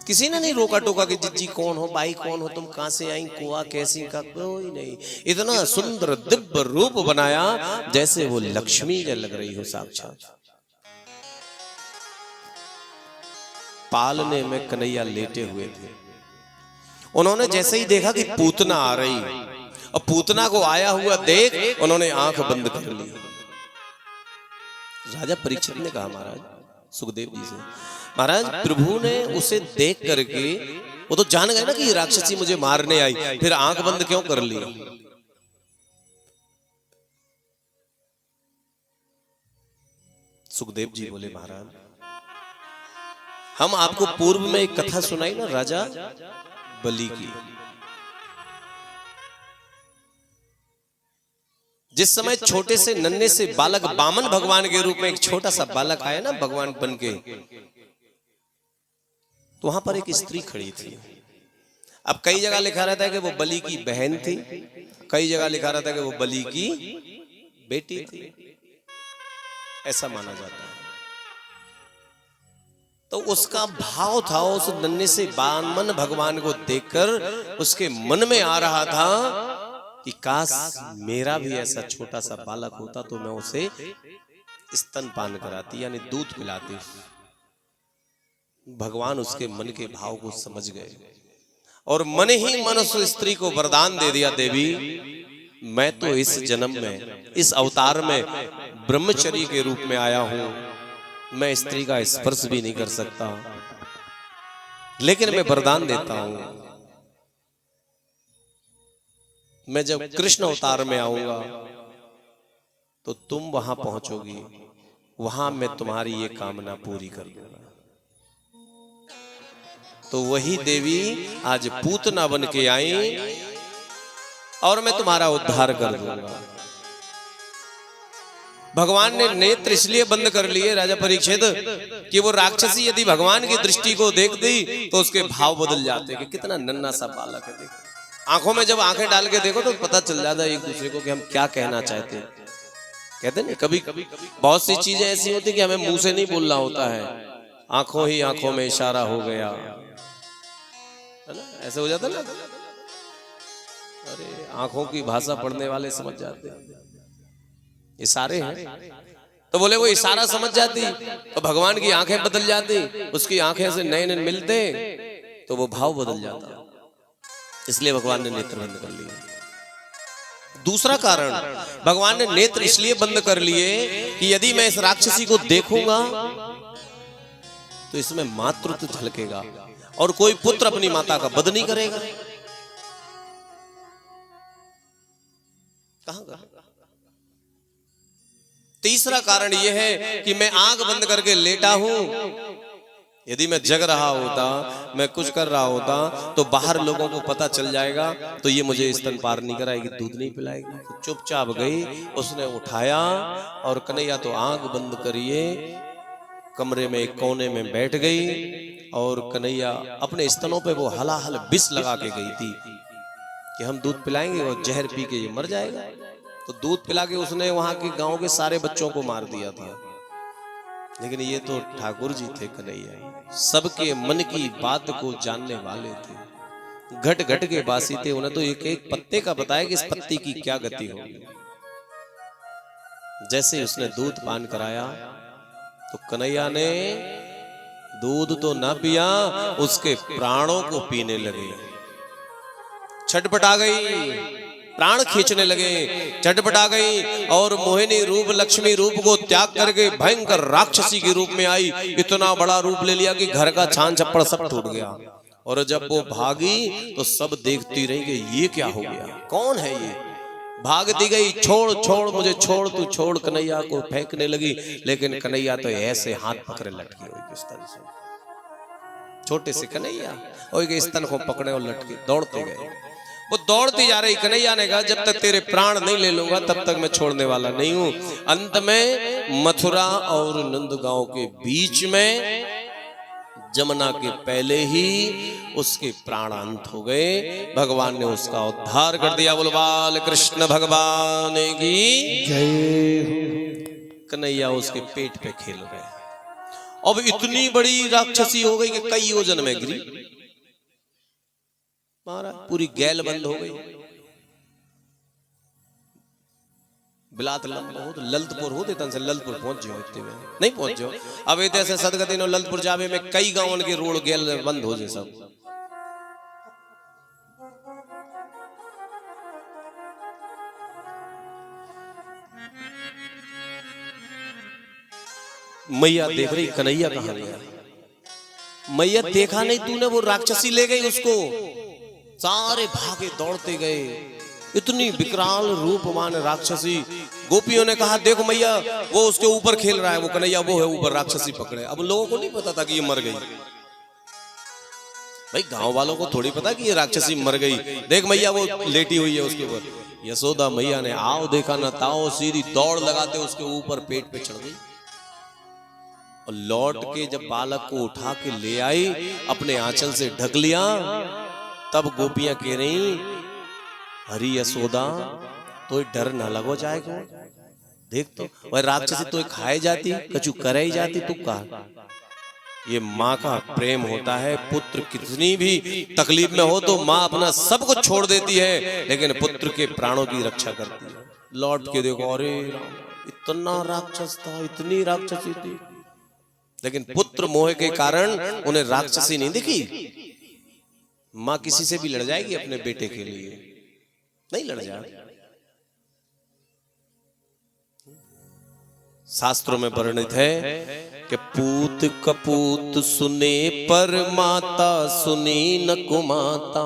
किसी ने नहीं रोका टोका कि जिज्जी कौन हो, बाई कौन हो, तुम कहां से आई, कुआ कैसी का, कोई नहीं। इतना सुंदर दिव्य रूप बनाया जैसे वो लक्ष्मी लग रही हो साक्षात। पालने में कन्हैया लेटे हुए थे। उन्होंने जैसे ही देखा कि पूतना आ रही, और पूतना को आया हुआ देख उन्होंने आंख बंद कर ली। राजा परीक्षित ने कहा महाराज सुखदेव जी से, महाराज प्रभु ने उसे देख करके वो तो जान गए ना कि राक्षसी मुझे मारने आई, फिर आंख बंद क्यों कर ली? सुखदेव जी बोले महाराज हम आपको पूर्व में एक कथा सुनाई ना राजा बलि की। जिस समय छोटे से नन्हे से बालक बामन भगवान के रूप में एक छोटा सा बालक आया ना भगवान बन के, तो वहां पर एक स्त्री खड़ी थी। अब कई जगह लिखा रहता है कि वो बलि की बहन थी, कई जगह लिखा रहता है कि वो बलि की बेटी थी, ऐसा माना जाता है। तो उसका भाव था उस नन्हे से बामन भगवान को देखकर उसके मन में आ रहा था कि काश मेरा भी ऐसा छोटा सा बालक होता तो मैं उसे स्तनपान कराती, यानी दूध पिलाती। भगवान उसके मन के भाव को समझ गए और मन ही मन उस स्त्री को वरदान दे दिया, देवी मैं तो इस जन्म में इस अवतार में ब्रह्मचर्य के रूप में आया हूं, मैं स्त्री का स्पर्श भी नहीं कर सकता, लेकिन मैं वरदान देता हूं मैं जब कृष्ण अवतार में आऊंगा तो तुम वहां पहुंचोगी, वहां मैं तुम्हारी ये कामना पूरी कर दूंगा। तो वही देवी आज पूतना बन के आई और मैं तुम्हारा उद्धार कर दूंगा। भगवान ने नेत्र इसलिए बंद कर लिए राजा परीक्षित कि वो राक्षसी यदि भगवान की दृष्टि को देख दी तो उसके भाव बदल जाते कि कितना नन्हा सा बालक है। देखो आंखों में जब आंखें डाल के देखो तो पता चल जाता है एक दूसरे को कि हम क्या कहना चाहते हैं। कहते हैं कभी बहुत सी चीजें ऐसी होती कि हमें मुंह से नहीं बोलना होता है, आंखों ही आंखों में इशारा हो गया, है ना, ऐसे हो जाता ना। अरे आंखों की भाषा पढ़ने वाले समझ जाते हैं, इशारे हैं। तो बोले वो इशारा समझ जाती तो भगवान की आंखें बदल जाती, उसकी आंखें से नए नए मिलते तो वो भाव बदल जाता, इसलिए भगवान ने नेत्र बंद कर लिए। दूसरा कारण भगवान ने नेत्र इसलिए बंद कर लिए कि यदि मैं इस राक्षसी को देखूंगा तो इसमें मातृत्व झलकेगा और कोई पुत्र अपनी माता का वध नहीं करेगा। कहां? तीसरा कारण यह है कि मैं आंख बंद करके लेटा हूं, यदि मैं जग रहा होता, मैं कुछ कर रहा होता तो बाहर लोगों को पता चल जाएगा तो ये मुझे स्तनपान नहीं कराएगी, दूध नहीं पिलाएगी। तो चुपचाप गई, उसने उठाया और कन्हैया तो आंख बंद करिए कमरे में एक कोने में बैठ गई और कन्हैया अपने स्तनों पे वो हलाहल विष लगा के गई थी कि हम दूध पिलाएंगे और जहर पी के ये मर जाएगा। तो दूध पिला के उसने वहां के गांव के सारे बच्चों को मार दिया था। लेकिन ये तो ठाकुर जी थे कन्हैया, सबके मन की बात को जानने वाले थे, घट घट के बासी थे। उन्हें तो एक एक पत्ते का बताया कि इस पत्ते की क्या गति होगी। जैसे उसने दूध पान कराया तो कन्हैया ने दूध तो ना पिया, उसके प्राणों को पीने लगे। छटपटा गई, प्राण खींचने लगे, चटपटा गई और मोहिनी रूप लक्ष्मी रूप को त्याग करके भयंकर राक्षसी के रूप में आई। इतना बड़ा रूप ले लिया कि घर का छान छप्पड़ सब टूट गया। और जब वो भागी तो सब देखती रही कि ये क्या हो गया, कौन है ये। भागती गई, छोड़ छोड़ मुझे छोड़, तू छोड़, कन्हैया को फेंकने लगी। लेकिन कन्हैया तो ऐसे हाथ पकड़े लटकी हुई स्तन से, छोटे से कन्हैया और स्तन को पकड़े और लटके दौड़ते गए। वो दौड़ती जा रही, कन्हैया ने कहा जब तक तेरे प्राण नहीं ले लूंगा तब तक मैं छोड़ने वाला नहीं हूं। अंत में मथुरा और नंदगांव के बीच में जमुना के पहले ही उसके प्राण अंत हो गए। भगवान ने उसका उद्धार कर दिया। बोलो बाल कृष्ण भगवान की जय। कन्हैया उसके पेट पे खेल रहे। अब इतनी बड़ी राक्षसी हो गई कि कई योजन में गिरी, पूरी गैल बंद हो गई। बिलात बहुत ललितपुर होते तन से ललितपुर पहुंच जाओ, इतने में नहीं पहुंच जाओ। अब इतने से सदगति नो ललितपुर जावे में कई गांवों के रोड गैल बंद हो जाए सब। मैया देख रही कन्हैया कहां गया। मैया देखा नहीं तूने, वो राक्षसी ले गई उसको। सारे भागे दौड़ते गए, इतनी विकराल रूपवान राक्षसी। गोपियों ने कहा देखो मैया वो उसके ऊपर खेल रहा है, वो कन्हैया वो है ऊपर, राक्षसी पकड़े। अब लोगों को नहीं पता था कि ये मर गई। भाई गांव वालों को थोड़ी पता कि ये राक्षसी मर गई। देख मैया वो लेटी हुई है उसके ऊपर। यशोदा मैया ने आओ देखा न ताओ, सीधी दौड़ लगाते उसके ऊपर पेट पे चढ़ गई। और लौट के जब बालक को उठा के ले आई, अपने आंचल से ढक लिया, तब गोपियां कह रही हरी यशोदा तो डर ना लगो जाएगा। देख तो वह राक्षसी तो खाए जाती, कछु करे ही जाती, तू कहा। ये माँ का प्रेम होता है। पुत्र कितनी भी तकलीफ में हो तो माँ अपना सब कुछ छोड़ देती है, लेकिन पुत्र के प्राणों की रक्षा करती है। लौट के देखो अरे इतना राक्षस था, इतनी राक्षसी थी, लेकिन पुत्र मोह के कारण उन्हें राक्षसी नहीं दिखी। माँ किसी से भी लड़ जाएगी अपने बेटे के लिए, नहीं लड़ जाए। शास्त्रों में वर्णित है कि पूत कपूत सुने पर माता सुनी न कुमाता।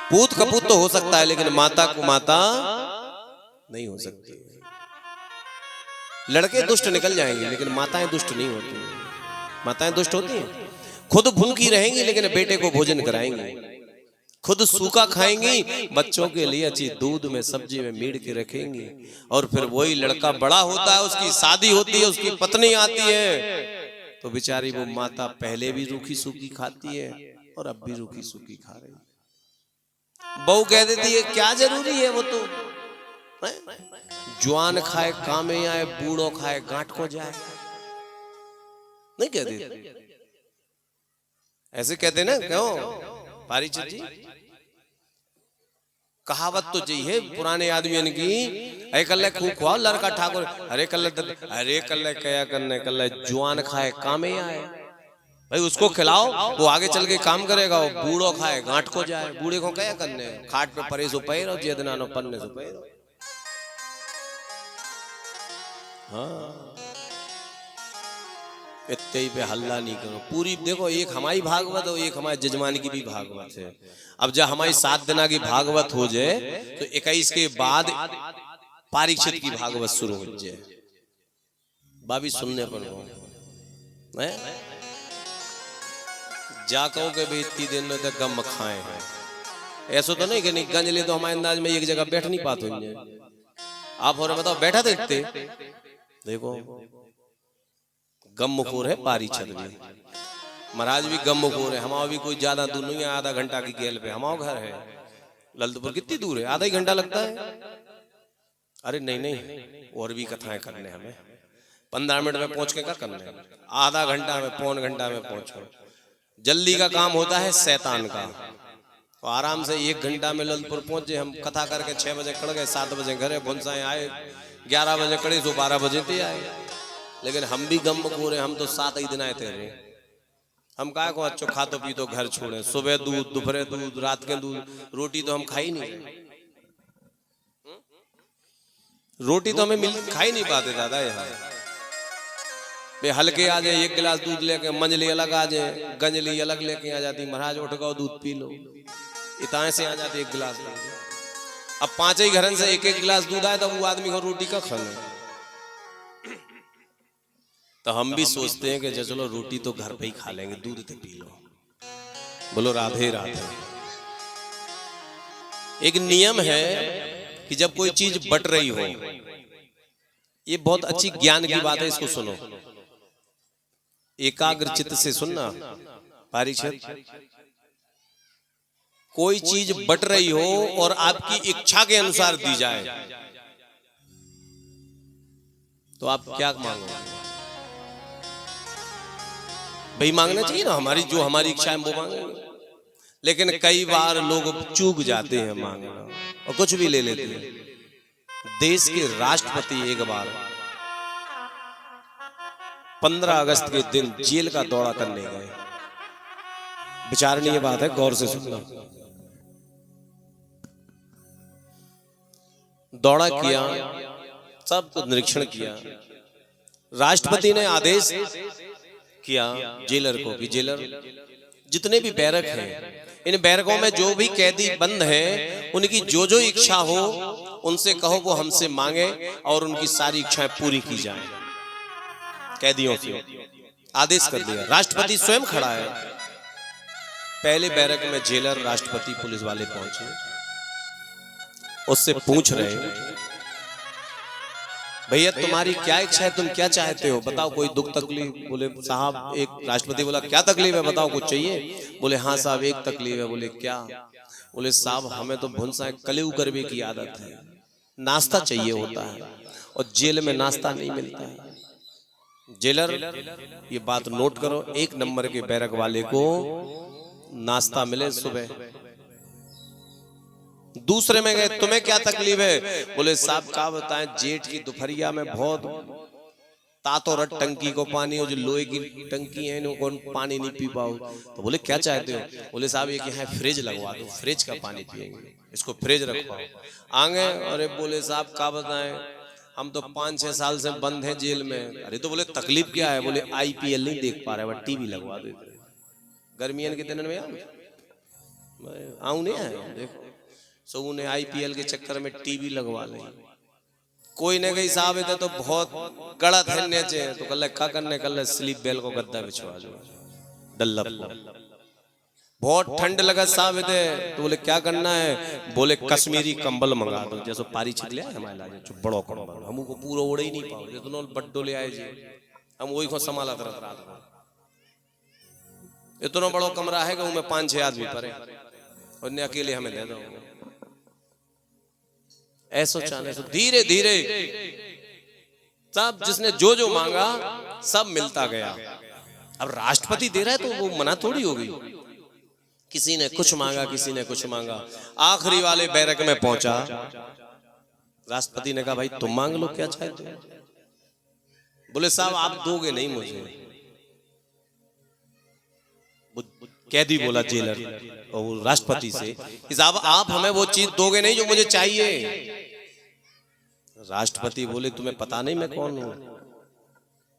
पूत कपूत तो हो सकता है, लेकिन माता कुमाता नहीं हो सकती। लड़के दुष्ट निकल जाएंगे, लेकिन माताएं दुष्ट नहीं होती। माताएं दुष्ट होती हैं, खुद भूखी रहेंगी लेकिन बेटे को भोजन कराएंगी, खुद सूखा खाएंगी, बच्चों के लिए अच्छी दूध में सब्जी में मीड़ के रखेंगी। और फिर वही लड़का बड़ा होता है, उसकी शादी होती है, उसकी पत्नी आती है, तो बेचारी वो माता पहले भी रूखी सूखी खाती है और अब भी रूखी सूखी खा रही है। बहू कह देती है क्या जरूरी है, वो तो जवान खाए कामे आए, बूढ़ो खाए गांठ को जाए, नहीं कहते? ऐसे कहते ना, क्यों पारीचंद जी? कहावत तो यही है पुराने आदमियों की, अरे कल खूब खुआ लड़का ठाकुर, अरे कल क्या करने, कल जुआन खाए कामे आए। भाई उसको खिलाओ, वो आगे चल के काम करेगा। वो बूढ़ो खाए गांठ को जाए, बूढ़े को क्या करने, खाट पे परे सो पैरो, जेदनानो पन्ने सो पैरो। हाँ इतने पे हल्ला नहीं करो। पूरी देखो, एक हमारी भागवत और एक हमारे जजमान की भी भागवत है। अब जब हमारी 7 दिना की भागवत हो जाए तो 21 के बाद परीक्षित की भागवत शुरू हो जाए। बाबी सुनने पर जा कहो के भी इतनी दिन में तक गम खाए हैं। ऐसा तो नहीं कि नहीं गंज ले तो हमारे अंदाज में एक जगह बैठ नहीं पाते होंगे। आप और बताओ बैठा देखते देखो, गमखोर है पारीक्षित भी, महाराज भी गमखोर है। हमारा भी कोई ज्यादा दूर नहीं है, आधा घंटा की गेल पे हमारा घर है। ललितपुर कितनी दूर है? आधा ही घंटा लगता है। अरे नहीं नहीं, और भी कथाएं करने हमें 15 मिनट में पहुंच के क्या करने, आधा घंटा में पौन घंटा में पहुंचो। जल्दी का काम होता है शैतान का। तो आराम से 1 घंटा में ललितपुर पहुंचे। हम कथा करके 6 बजे कड़ गए, 7 बजे घरे भुनसाए आए, 11 बजे कड़े तो 12 बजे थे आए। लेकिन हम भी गम बखोरे, हम तो 7 ही दिन आए थे। हम कहा को अच्छो खा तो पी तो घर छोड़े, सुबह दूध, दोपहर दूध, रात के दूध, रोटी तो हम खा ही नहीं। रोटी तो हमें खा ही नहीं पाते दादा। यहाँ बे हल्के आ जाए, 1 गिलास दूध लेके, मंजली अलग आ जाए, गंजली अलग लेके आ जाती। महाराज उठ गओ दूध पी लो, इताए से आ जाते 1 गिलास। अब 5 ही घरन से 1-1 गिलास दूध आए, तो वो आदमी को रोटी का खाना। तो हम भी सोचते हैं कि चलो रोटी तो घर पे ही खा लेंगे, दूध तो पी लो। बोलो राधे राधे। एक नियम है कि जब कोई चीज बट रही हो, ये बहुत अच्छी ज्ञान की बात है, इसको सुनो, एकाग्र चित्त से सुनना। पारीक्षित, कोई चीज बट रही हो और आपकी इच्छा के अनुसार दी जाए तो आप क्या मांगोगे? भाई मांगना चाहिए ना, हमारी इच्छा है वो मांगेंगे। लेकिन कई बार लोग चूक जाते हैं मांगना और कुछ भी ले लेते हैं। देश के राष्ट्रपति एक बार 15 अगस्त के दिन जेल का दौरा करने गए। विचारणीय बात है, गौर से सुनना। दौरा किया, सब कुछ निरीक्षण किया। राष्ट्रपति ने आदेश किया जेलर को कि जेलर जितने भी बैरक हैं, इन बैरकों में जो भी कैदी बंद हैं, उनकी जो जो इच्छा हो उनसे कहो वो हमसे मांगे और उनकी सारी इच्छाएं पूरी की जाएं। कैदियों से आदेश कर दिया। राष्ट्रपति स्वयं खड़ा है। पहले बैरक में जेलर, राष्ट्रपति, पुलिस वाले पहुंचे, उससे पूछ रहे, भैया तुम्हारी क्या इच्छा है, तुम क्या चाहते हो, बताओ, कोई दुख तकलीफ? बोले साहब एक, राष्ट्रपति बोला क्या तकलीफ है, बताओ कुछ चाहिए? बोले हाँ साहब एक तकलीफ है। बोले क्या? बोले साहब हमें तो भुनसा कलेऊ करवे की आदत है, नाश्ता चाहिए होता है और जेल में नाश्ता नहीं मिलता है। जेलर ये बात नोट करो, 1 नंबर के बैरक वाले को नाश्ता मिले सुबह। दूसरे में गए, तुम्हें क्या तकलीफ है? बोले साहब क्या बताएं, जेठ की दोपहरिया में बहुत तातो रट टंकी को पानी, और जो लोहे की टंकी है इनको पानी नहीं पी पाओ। तो बोले क्या चाहते हो? बोले साहब एक यहाँ फ्रिज लगवा दो, फ्रिज का पानी पिएंगे, इसको फ्रिज रखवाओ। आगे अरे बोले साहब क्या बताएं, हम तो 5-6 साल से बंद हैं जेल में। अरे तो बोले तकलीफ क्या है? बोले IPL नहीं देख पा रहे, टीवी लगवा देते। गर्मियन के दिन में आऊं नहीं है, देखो सो उन्हें IPL के चक्कर में टीवी लगवा ले। कोई ने कही साहब इधर तो बहुत गलत है नीचे, तो कल क्या करने, कल स्लीप बेल को गद्दा बिछवा दो डल्लप। बहुत ठंड लगा साहब इधर, तो बोले क्या करना है? बोले कश्मीरी कंबल मंगा दो, जैसे पारी छिप लिया हमारे लाजे जो बड़ो कंबल, हमको पूरा ओढ़े ही नहीं पाओ, जितना बड्डो ले आए जी हम वही को संभाला रात को। इतना बड़ो कमरा है कि उनमें 5-6 आदमी पड़े और ने अकेले हमें दे दो। ऐसो चाने सो धीरे धीरे सब जिसने जो जो मांगा सब मिलता गया। अब राष्ट्रपति दे रहा है तो वो मना थोड़ी होगी। किसी ने कुछ मांगा, किसी ने कुछ मांगा, आखिरी वाले बैरक में पहुंचा। राष्ट्रपति ने कहा भाई तुम मांग लो क्या चाहते हो? बोले साहब आप दोगे नहीं मुझे। कैदी बोला जेलर और राष्ट्रपति से, साहब आप हमें वो चीज दोगे नहीं जो मुझे चाहिए। राष्ट्रपति बोले तुम्हें पता नहीं मैं कौन हूं?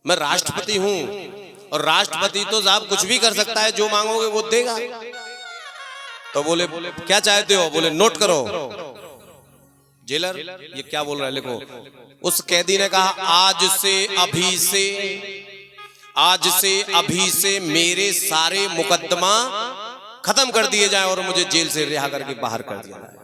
मैं राष्ट्रपति हूं और राष्ट्रपति तो साहब कुछ भी कर सकता है, जो मांगोगे वो देगा। तो बोले क्या चाहते हो? बोले नोट करो। जेलर ये क्या बोल रहा है लिखो। उस कैदी ने कहा आज से अभी से मेरे सारे मुकदमा खत्म कर दिए जाए और मुझे जेल से रिहा करके बाहर कर दिया जाए।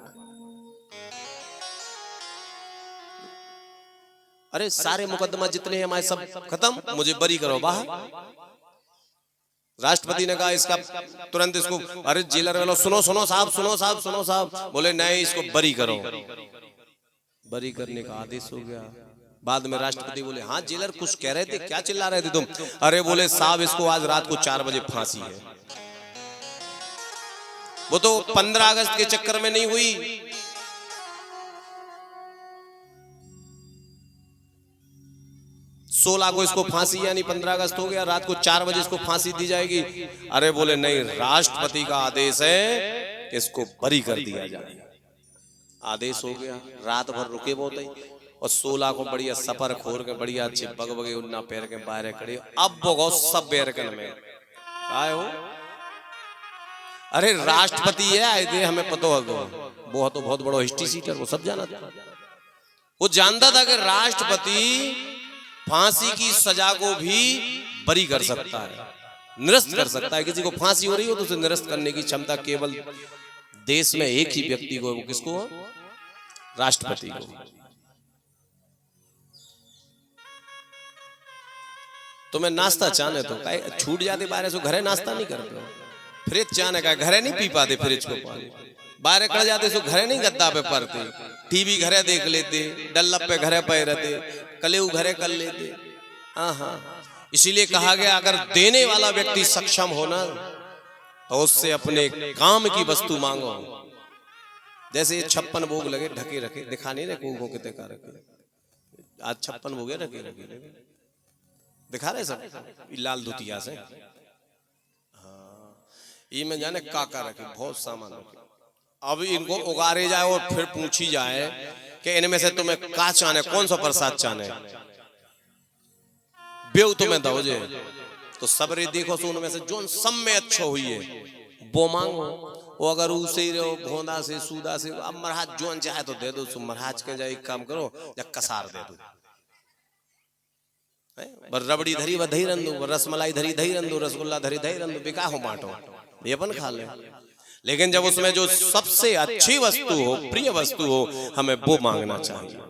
अरे सारे मुकदमा जितने हैं हमारे सब खत्म, मुझे बरी करो बाहर। राष्ट्रपति ने कहा इसका तुरंत इसको, अरे जेलर वालों सुनो साहब। बोले नहीं इसको बरी करो। बरी करने का आदेश हो गया। बाद में राष्ट्रपति बोले हाँ जेलर कुछ कह रहे थे, क्या चिल्ला रहे थे तुम? अरे बोले साहब इसको आज रात को 4 बजे फांसी है। वो तो 15 अगस्त के चक्कर में नहीं हुई, 16 को इसको फांसी, यानी 15 अगस्त हो गया, रात को 4 बजे इसको फांसी दी जाएगी। अरे बोले नहीं राष्ट्रपति का आदेश है कि इसको बरी कर दिया जाए। आदेश हो गया। रात भर रुके बहुत ही, और 16 को बढ़िया सफर खोर के बढ़िया अच्छे बग बगे उन्ना पैर के बाहर खड़े। अब वो सब बैरकन में आए हो। अरे राष्ट्रपति है आए थे, हमें पता होगा वो तो बहुत बड़ा हिस्ट्री सीटर, वो सब जाना था। वो जानता था कि राष्ट्रपति फांसी की सजा को भी बरी कर सकता है, निरस्त कर सकता है। किसी को फांसी हो रही हो तो उसे निरस्त करने की क्षमता केवल देश में एक ही व्यक्ति को है, वो किसको? राष्ट्रपति को। तुम्हें नाश्ता चाहने तो छूट जाते बाहर से, घरे नाश्ता नहीं करते हो। फ्रिज चाहने का घरे नहीं पी पाते, फ्रिज को पानी बाहर कड़ जाते सो घरे नहीं गद्दा पे पड़ते, टीवी घरे देख लेते, डल्लप पे घरे पे रहते, कलेऊ घरे कर लेते। हाँ, इसीलिए कहा गया अगर देने वाला व्यक्ति सक्षम हो ना तो उससे अपने काम की वस्तु मांगो। जैसे 56 भोग लगे ढके रखे, दिखा नहीं रहे को कितने का रखे, आज 56 भोग रखे दिखा रहे सब लाल दुतिया से। हाँ, ये में जाने काका रखे, बहुत सामान रखे। अब इनको उगारे जाए और फिर पूछी जाए कि इनमें से तुम्हें का चाहने, कौन सा प्रसाद चाहने, बेव तुम्हें दो जे तो सबरे देखो सो उनमें से जो सब में अच्छो हुई है वो मांगो। वो अगर उसे रहो भोंदा से सूदा से अब महाराज जोन चाहे तो दे दो। सो महाराज के जाए एक काम करो या कसार दे दो, बर रबड़ी धरी व दही रंदू, रसमलाई धरी दही रंदू, रसगुल्ला धरी दही रंदू, बिका हो बांटो, ये अपन खा ले। लेकिन जब उसमें जो सबसे अच्छी वस्तु हो, प्रिय वस्तु हो, हमें वो मांगना चाहिए।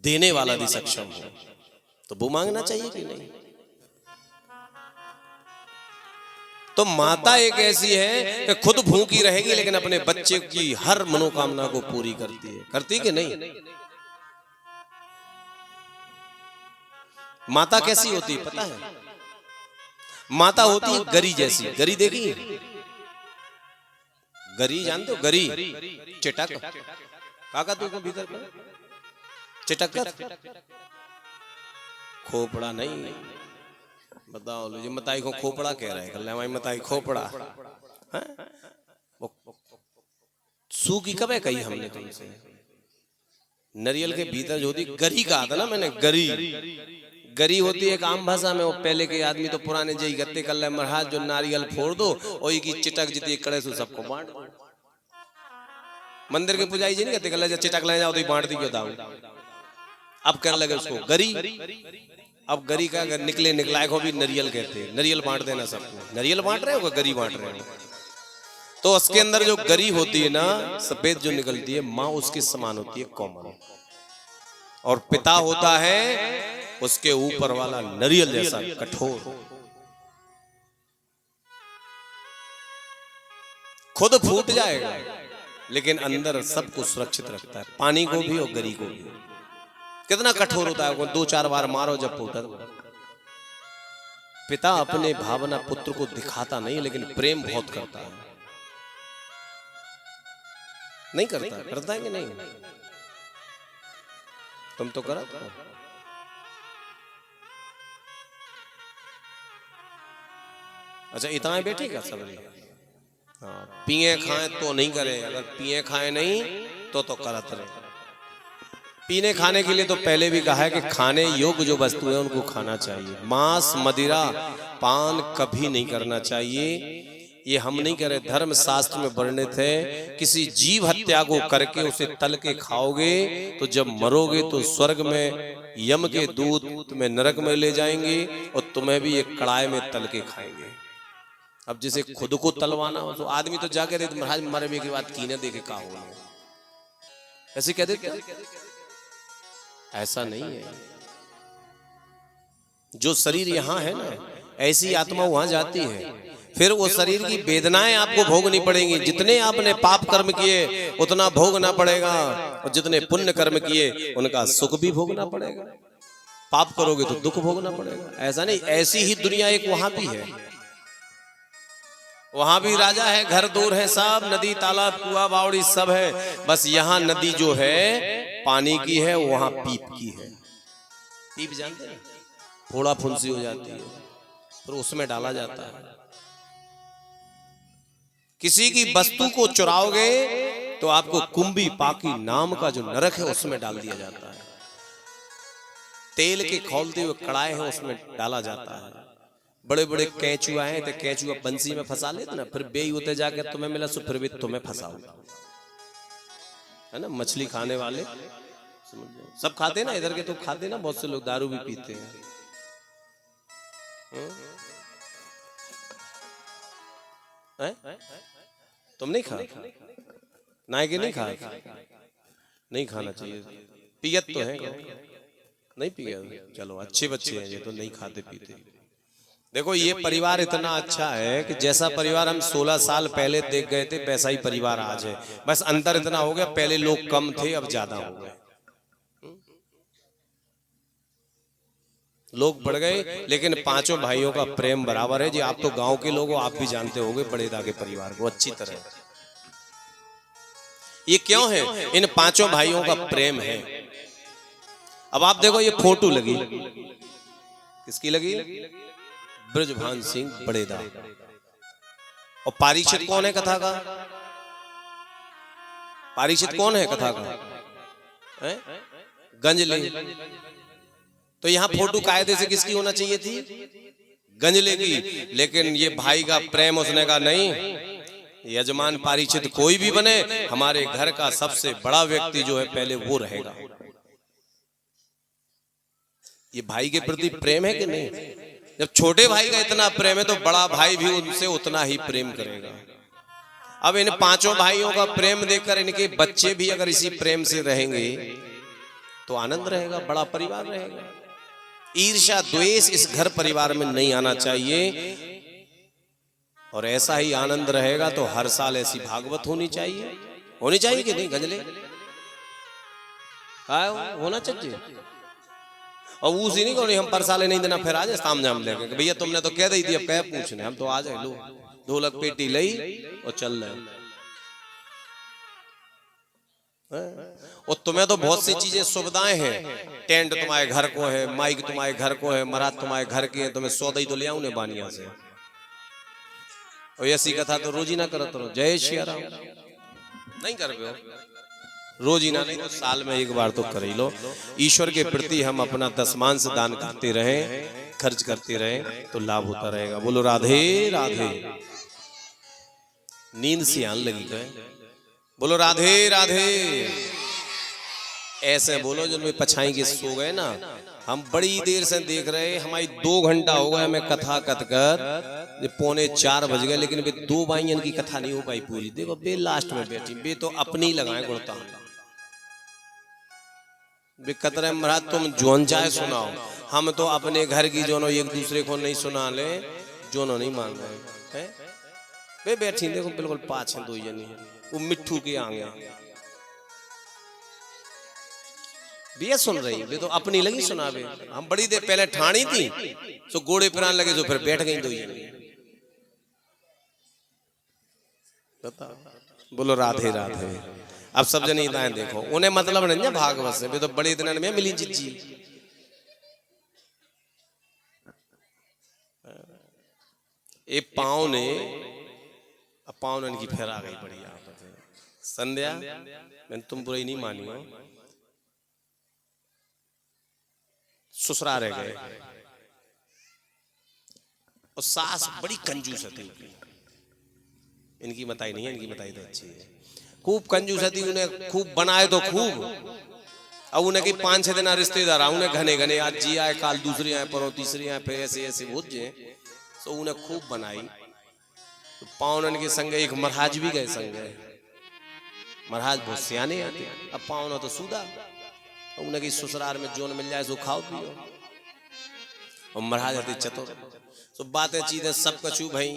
देने वाला भी सक्षम हो तो वो मांगना चाहिए कि नहीं? तो माता एक ऐसी है कि खुद भूखी रहेगी लेकिन अपने बच्चे की हर मनोकामना को पूरी करती है। करती कि नहीं? माता कैसी होती है पता है? माता होती है गरी जैसी। गरी देखी? गरी जानते हो? गरी चिटक काका तू को भीतर कर चिटक कर खोपड़ा नहीं बताओ लो जी। मताई को खोपड़ा कह रहे हैं कल हमारी मताई खोपड़ा है? सूखी कब है कही हमने तुमसे? नरियल के भीतर जो होती गरी कहा था ना मैंने। गरी गरी होती है एक आम भाषा में। वो पहले के आदमी तो पुराने जई गत्ते कर ले महाराज जो नारियल फोड़ दो और की चिटक जितनी कड़े से सबको बांट दो। मंदिर के पुजारी जी नहीं कहते कर ले चिटक ले जाओ तो बांट दी क्यों दाऊ। अब कर लगे उसको गरी। अब गरी का अगर निकले निकलाए को भी नरियल कहते हैं। नरियल बांट देना सबको। नरियल बांट रहे हो गरी बांट रहे हो। तो उसके अंदर जो गरी होती है ना सफेद जो निकलती है माँ उसके समान होती है कोमल। और पिता होता है उसके ऊपर वाला नरियल जैसा कठोर। खुद फूट जाएगा लेकिन अंदर सब कुछ सुरक्षित रखता है, पानी को भी और गरी को भी। कितना कठोर होता है, 2-4 बार मारो जब फूटा। पिता अपने भावना पुत्र को दिखाता नहीं लेकिन प्रेम बहुत करता है। नहीं करता? करता है कि नहीं? तुम तो करा था। अच्छा इतना बैठेगा सब? हाँ पिए खाए तो नहीं करे, अगर पिए खाए नहीं तो करत रहे। पीने खाने के लिए तो पहले भी कहा है कि खाने योग्य जो वस्तु है उनको खाना चाहिए। मांस मदिरा पान कभी नहीं करना चाहिए। ये हम नहीं करे, धर्म शास्त्र में वर्णित है। किसी जीव हत्या को करके उसे तल के खाओगे तो जब मरोगे तो स्वर्ग में यम के दूत तुम्हें नरक में ले जाएंगे और तुम्हें भी एक कड़ाई में तल के खाएंगे। अब जैसे खुद को तलवाना हो तो आदमी तो जाके दे महाराज मरने के बाद कीने देखे का हो, ऐसे कह देते। ऐसा नहीं है। जो शरीर यहाँ है ना ऐसी आत्मा वहां जाती है। फिर वो शरीर की वेदनाएं आपको भोगनी पड़ेंगी। जितने आपने पाप कर्म किए उतना भोगना पड़ेगा और जितने पुण्य कर्म किए उनका सुख भी भोगना पड़ेगा। पाप करोगे तो दुख भोगना पड़ेगा। ऐसा नहीं, ऐसी ही दुनिया एक वहां भी है। वहां भी राजा है, घर दूर है, सब नदी तालाब कुआं बावड़ी सब है। बस यहाँ नदी जो है पानी की है, वहां पीप की है। पीप जानते हैं? फोड़ा फुंसी हो जाती है तो उसमें डाला जाता है। किसी की वस्तु को चुराओगे तो आपको कुंभी पाकी नाम का जो नरक है उसमें डाल दिया जाता है। तेल के खौलते हुए कड़ाए हैं उसमें डाला जाता है। बड़े बड़े कैचुआ हैं तो कैचुआ बंसी में फंसा लेते ना, फिर बेई होते जाके तुम्हें मिला सो फिर भी तुम्हें फंसाओ, है ना। मछली खाने वाले सब खाते ना, इधर के तो खाते ना, बहुत से लोग दारू भी पीते हैं। तुम नहीं खा? ना कि नहीं खा? नहीं खाना चाहिए। पियत तो है, नहीं पिया? चलो अच्छे बच्चे हैं ये तो नहीं खाते पीते। देखो ये परिवार इतना अच्छा है कि जैसा परिवार हम 16 साल पहले देख गए थे वैसा ही परिवार आज है। बस अंतर इतना हो गया, पहले लोग कम थे अब ज्यादा हो गए, लोग बढ़ गए, लेकिन पांचों भाइयों का प्रेम बराबर है जी। आप तो गांव के लोग हो, आप भी जानते होंगे बड़ेदा के परिवार को अच्छी तरह। ये क्यों है? इन पांचों भाइयों का प्रेम है। अब आप देखो ये फोटो लगी, किसकी लगी? ब्रजभान सिंह बड़ेदा। और पारीक्षित कौन है कथा का? पारीक्षित कौन है कथा का? गंजले। तो यहाँ फोटो कायदे से किसकी होना चाहिए थी? गंजले की। लेकिन ये भाई का प्रेम, उसने कहा नहीं, यजमान पारिचित कोई भी बने, हमारे घर का सबसे बड़ा व्यक्ति जो है पहले वो रहेगा। ये भाई के प्रति प्रेम है कि नहीं? जब छोटे भाई का इतना प्रेम है तो बड़ा भाई भी उनसे उतना ही प्रेम करेगा। अब इन पांचों भाइयों का प्रेम देखकर इनके बच्चे भी अगर इसी प्रेम से रहेंगे तो आनंद रहेगा, बड़ा परिवार रहेगा। ईर्ष्या द्वेष इस घर परिवार में नहीं आना चाहिए। और ऐसा ही आनंद रहेगा तो हर साल ऐसी भागवत होनी चाहिए। होनी चाहिए कि नहीं गंजले? होना चाहिए। और उसी नहीं कहो हम पर साले नहीं देना, फिर आ जाए ताम झाम लेके, भैया तुमने तो कह दी थी, अब कह पूछने, हम तो आ जाए, लो ढोलक पेटी लई और चल रहे। और तुम्हें तो बहुत सी चीजें सुविधाएं हैं, टेंट तुम्हारे घर को है, माइक तुम्हारे घर को है, महाराज तुम्हारे घर के है, तुम्हें सौदा ही तो ले आऊं ने बानिया से। और ऐसी कथा तो रोज ही ना करत रहो, जय श्री राम नहीं कर पे हो, रोज ही ना, नहीं तो साल में एक बार तो कर ही लो। ईश्वर के प्रति हम अपना दशमांश दान करते रहें, खर्च करते रहें तो लाभ होता रहेगा। बोलो राधे राधे। नींद से आने लगी गए, बोलो राधे राधे। ऐसे बोलो जिनमें पछाई के सो गए ना। हम बड़ी देर से देख रहे, हमारी 2 घंटा हो गया हमें कथा कथ कर, 3:45 बज गए, लेकिन वे 2 भाइयों की कथा नहीं हो पाई पूरी। देखो बे लास्ट में बैठी, बे तो अपनी लगाए गुड़ता, बे कतरे महाराज तुम जोन चाहे सुनाओ, हम तो अपने घर की जोनो एक दूसरे को नहीं सुना ले, जोनो नहीं मान रहे हैं। वे बैठी देखो बिल्कुल पाछे 2 जनी, वो मिट्ठू के आगे भी सुन रही, वे तो अपनी लगी सुनावे। हम बड़ी देर पहले ठाणी थी तो गोड़े पिरान लगे, तो फिर बैठ गई 2 जनी। बोलो राधे राधे। अब सब जने दाएं देखो, उन्हें मतलब नहीं है भागवत से, वे तो बड़े दिन में मिली जिज्जी। एक पाँव ने, अब पाँव ने इनकी फेर आ गई बढ़िया संध्या, मैंने तुम बुराई नहीं मानी हो, ससुरा रह गए। और सास बड़ी कंजूस थी, इनकी बताई नहीं है, इनकी बताई तो अच्छी है, खूब कंजूस थी। उन्हें खूब बनाए तो खूब, अब उन्हें की 5-6 दिन रिश्तेदार उन्हें घने घने, आज जी आए, काल दूसरी आए, परों तीसरी आए, फिर ऐसे ऐसे बहुत जे, तो उन्हें खूब बनाई। तो पावन के संग एक महाराज भी गए संग, महाराज बहुत सियाने आते। अब पावन तो सूदा, उन्हें की ससुराल में जोन मिल जाए सो खाओ पियो, और महाराज आते चतुर, तो बातें चीजें सब कछू भाई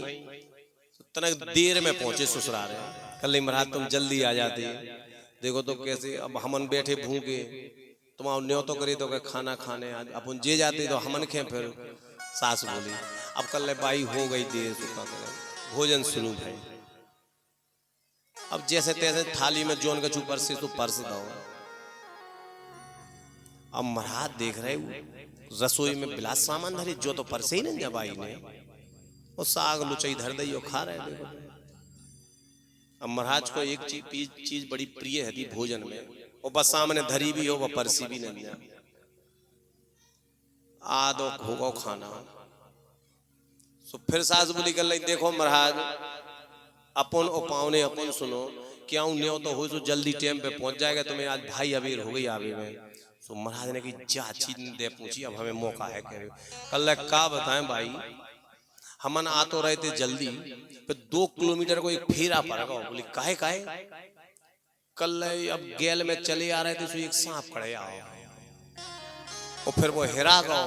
तनक देर में पहुंचे ससुराल। कल महाराज तुम जल्दी आ जाते, देखो तो कैसे अब हमन बैठे भूखे, तुम न्यो तो करे तो खाना खाने अपन जे जाते तो हमन खे। फिर सास बोली अब कल बाई हो गई देर, भोजन शुरू भाई। अब जैसे तैसे थाली में जोन कछू परसे तो परस दो। अब महाराज देख रहे रसोई में बिलास सामान धरे, जो तो परसे ही नहीं जब आई ने, और साग लुचाई धर दई खा रहे। देखो अब महाराज को एक चीज बड़ी प्रिय है थी भोजन में, और बस सामने धरी भी हो वह परसी भी नहीं है, आदो होगा खाना। तो फिर सास बोली कर ली, देखो महाराज अपन और पावने अपन सुनो, क्या न्यो तो हो सो जल्दी टाइम पे पहुंच जाएगा, तुम्हें आज भाई अबीर हो गई आवे में। तो महाराज ने की जा चीज दे पूछी, अब हमें मौका है कह रहे। कल का बताएं भाई, हमन आ तो रहे थे जल्दी, फिर 2 किलोमीटर को एक फेरा पड़ेगा। बोली काहे काहे? कल अब गैल में चले आ रहे थे तो एक सांप खड़े आओ, और फिर वो हेरा गो।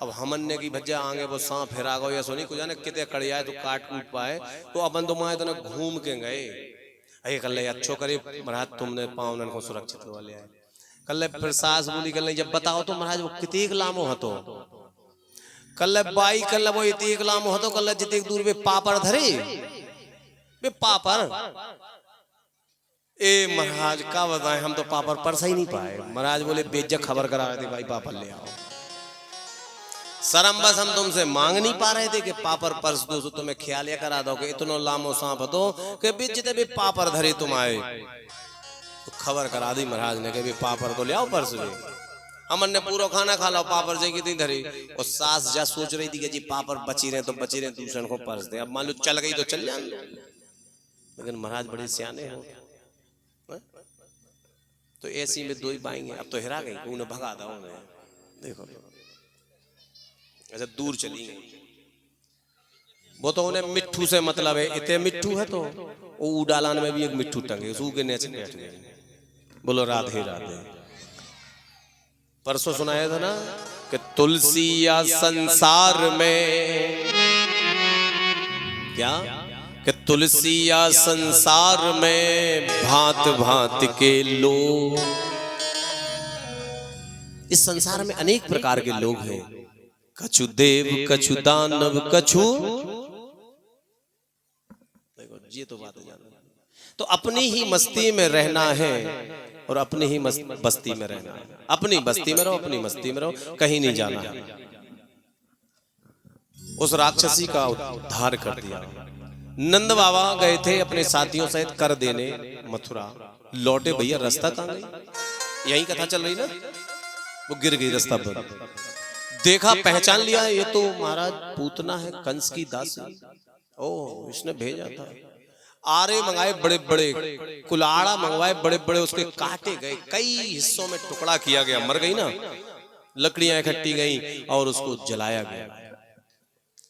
अब हमन ने की भज्जा आगे वो सांप हेरा गो, या सोनी को जाने कितने कड़े आए तो काट कूट पाए, तो अपन तो माए तो घूम के गए। अरे कल अच्छो करे महाराज तुमने पावन को सुरक्षित वाले आए। कल फिर सास बोली कल जब बताओ तो महाराज वो कितने लामो हतो, कल बाई कल वो इतने लामो हतो, कल जितने दूर में पापड़ धरे बे पापड़। ए महाराज का बताए, हम तो पापड़ परसा ही नहीं पाए। महाराज बोले बेइज्जत खबर करा रहे थे भाई पापड़ ले आओ। शर्म बस हम तुमसे मांग नहीं पा रहे थे कि पापड़ परस दो, तो तुम्हें ख्याल ये करा दो कि इतना लामो सांप दो कि बेइज्जत भी पापड़ धरे तुम आए। तो खबर करा दी महाराज ने कि भी पापड़ तो ले आओ परस में। हमन ने पूरा खाना खा लो, पापड़ जे की धरी और सास जा सोच रही थी कि जी पापड़ बची रहे तो बची रहे, दूसरे को परस दे। अब मान लो चल गई तो चल जान, लेकिन महाराज बड़े सियाने हो। तो ऐसी में दो ही पाएंगे। अब तो हिरा गई, उन्हें भगा था उन्हें, देखो ऐसा दूर चली गई। वो तो उन्हें मिट्ठू से मतलब है, इतने मिट्ठू है तो वो उडालान में भी एक मिट्ठू टंगे, उसू के नीचे बैठ गए। बोलो राधे राधे। परसों सुनाया था ना कि तुलसी या संसार में, क्या कि तुलसी या संसार में भांत भांत के लोग। इस संसार में अनेक प्रकार के लोग हैं, कछु देव कछु दानव कछु, देखो ये तो बात है। तो अपनी ही मस्ती में रहना है और अपनी ही बस्ती में रहना है। अपनी बस्ती में रहो, अपनी मस्ती में रहो, कहीं नहीं जाना है। उस राक्षसी का उद्धार कर दिया। नंद बाबा गए थे अपने साथियों सहित कर देने मथुरा, लौटे भैया रास्ता कहां गई, यही कथा चल रही ना। वो गिर गई रास्ता पर, देखा पहचान लिया, ये तो महाराज पूतना है, कंस की दासी। ओ इसने भेजा था। आरे मंगाए बड़े बड़े, कुलाड़ा मंगवाए बड़े बड़े, उसके काटे गए, कई हिस्सों में टुकड़ा किया गया, मर गई ना, लकड़ियां इकट्ठी गई और उसको जलाया गया।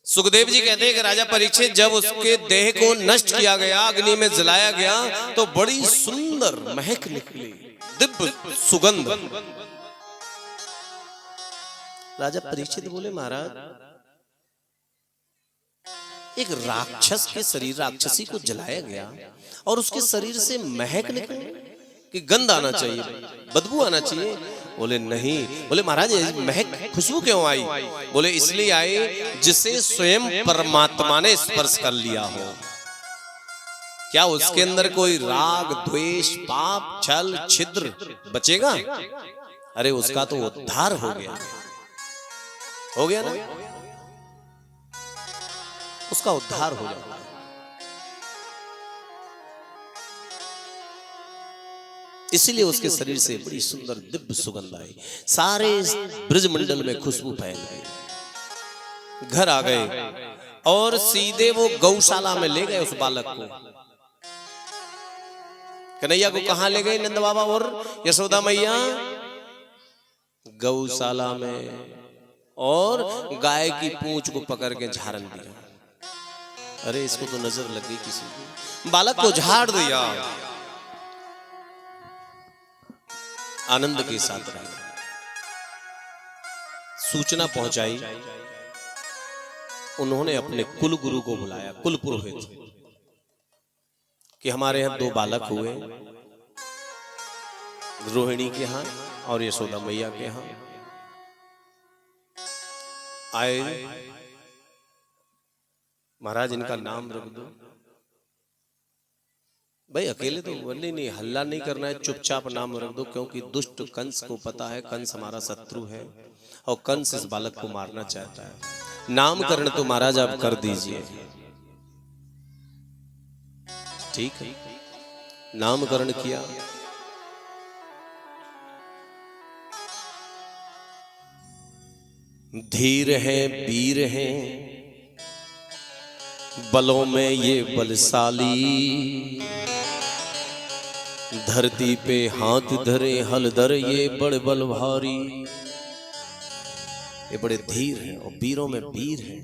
सुखदेव जी कहते हैं कि राजा परीक्षित जब उसके देह को नष्ट किया गया, अग्नि में जलाया गया, तो बड़ी सुंदर महक निकली, दिव्य सुगंध। राजा परीक्षित बोले महाराज एक राक्षस के शरीर, राक्षसी को जलाया गया और उसके शरीर से महक निकली कि गंध आना चाहिए, बदबू आना चाहिए। बोले नहीं। बोले महाराज महक खुशबू क्यों आई? बोले इसलिए आई जिसे स्वयं परमात्मा ने स्पर्श कर लिया हो। क्या उसके अंदर कोई राग द्वेष पाप छल छिद्र बचेगा? अरे उसका तो उद्धार हो गया, हो गया ना, उसका उद्धार हो जाता है। इसीलिए उसके शरीर से बड़ी सुंदर दिव्य सुगंध आई, सारे ब्रजमंडल में खुशबू फैल गई। घर आ गए और सीधे वो गौशाला में ले गए उस बालक को। कन्हैया को कहां ले गए नंद बाबा और यशोदा मैया? गौशाला में, और गाय की पूंछ को पकड़ के झाड़न दिया। अरे इसको तो नजर लग गई किसी की, बालक को झाड़ दिया, आनंद के साथ रहा। सूचना पहुंचाई, उन्होंने अपने कुल गुरु को बुलाया, कुल पुरोहित, कि हमारे यहां दो बालक हुए, रोहिणी के यहां और यशोदा मैया के यहां आए। महाराज इनका नाम रख दो। भाई अकेले तो बोलने नहीं, हल्ला नहीं करना है, चुपचाप नाम रख दो, क्योंकि दुष्ट कंस को पता है कंस हमारा शत्रु है और कंस इस बालक को मारना चाहता है। नामकरण तो महाराज आप कर दीजिए, ठीक है। नामकरण किया, धीर है वीर है बलों में ये बलशाली, धरती पे हाथ धरे हलधर ये बड़े बल भारी। ये बड़े धीर हैं और वीरों में वीर हैं,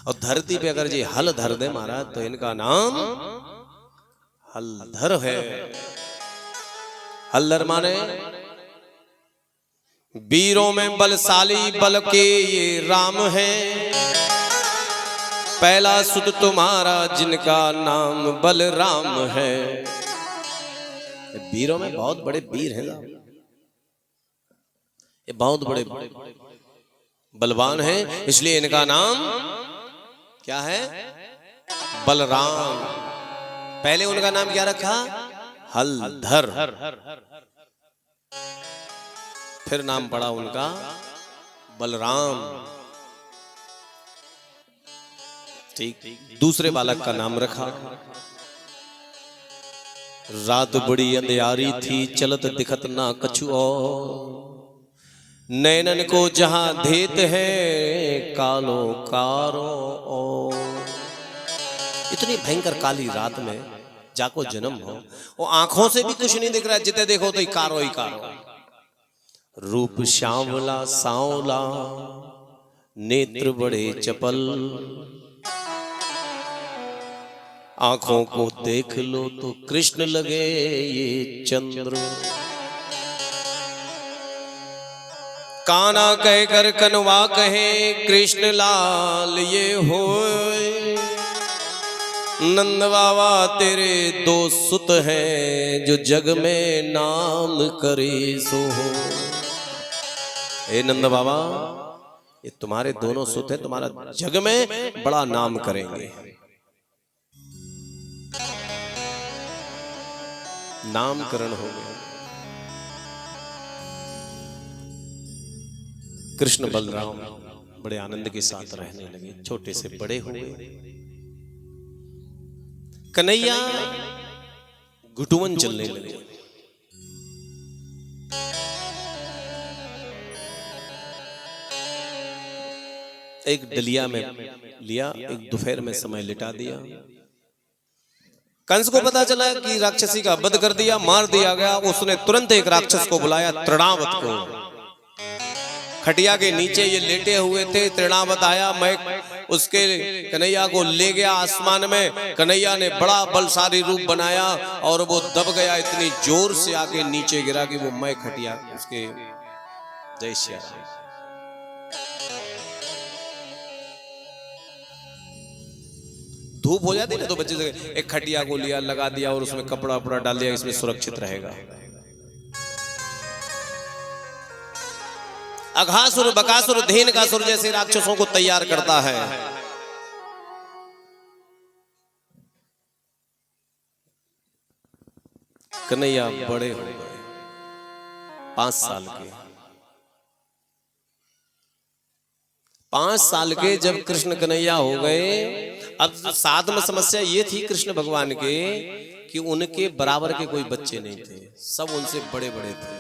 और धरती पे अगर ये हल धर दे महाराज तो इनका नाम हलधर है। हलधर माने वीरों में बलशाली, बल के ये राम है। पहला सुत तुम्हारा जिनका नाम बलराम है। वीरों में बहुत बड़े वीर हैं, ये बहुत बड़े बलवान हैं, इसलिए इनका नाम क्या है? बलराम। पहले उनका नाम क्या रखा? हलधर। फिर नाम पड़ा उनका बलराम, ठीक। दूसरे बालक का नाम रखा। रात बड़ी अंधियारी थी, चलत दिखत ना कछु और, नैनन को जहां देत है कालो कारो ओ। इतनी भयंकर काली रात में जाको जन्म हो, वो आंखों से भी कुछ नहीं दिख रहा है, जितने देखो तो इकारो ही कारो। रूप श्यामला सांवला नेत्र बड़े चपल, आंखों को देख लो तो कृष्ण लगे ये चंद्र। काना कहकर कनवा कहे कृष्ण लाल ये होए। नंद बाबा तेरे दो सुत हैं जो जग में नाम करे सो हो। हे नंद बाबा, ये तुम्हारे दोनों सुत हैं, तुम्हारा जग में बड़ा नाम करेंगे। नामकरण हो गया। कृष्ण बलराम बड़े आनंद के साथ रहने लगे, छोटे से बड़े हुए। कन्हैया घुटुवन चलने लगे। एक डलिया में लिया, एक दोपहर में समय लिटा दिया। कंस को पता चला कि राक्षसी का वध कर दिया, मार दिया गया। उसने तुरंत एक राक्षस को बुलाया, तृणावत को। खटिया के नीचे ये लेटे हुए थे, तृणावत आया। मैं उसके कन्हैया को ले गया आसमान में। कन्हैया ने बड़ा बलशाली रूप बनाया और वो दब गया, इतनी जोर से आके नीचे गिरा कि वो मैं खटिया उसके। जय श्री राम। धूप हो जाती ना तो बच्चे से एक खटिया को लिया, लगा दिया और उसमें कपड़ा वपड़ा डाल दिया, इसमें सुरक्षित रहेगा। अघासुर बकासुर धेनुकासुर जैसे राक्षसों को तैयार करता है। कन्हैया बड़े हो गए, 5 साल के। 5 साल के जब कृष्ण कन्हैया हो गए, अब साथ में समस्या ये थी कृष्ण भगवान के कि उनके बराबर के कोई बच्चे नहीं थे, सब उनसे बड़े बड़े थे।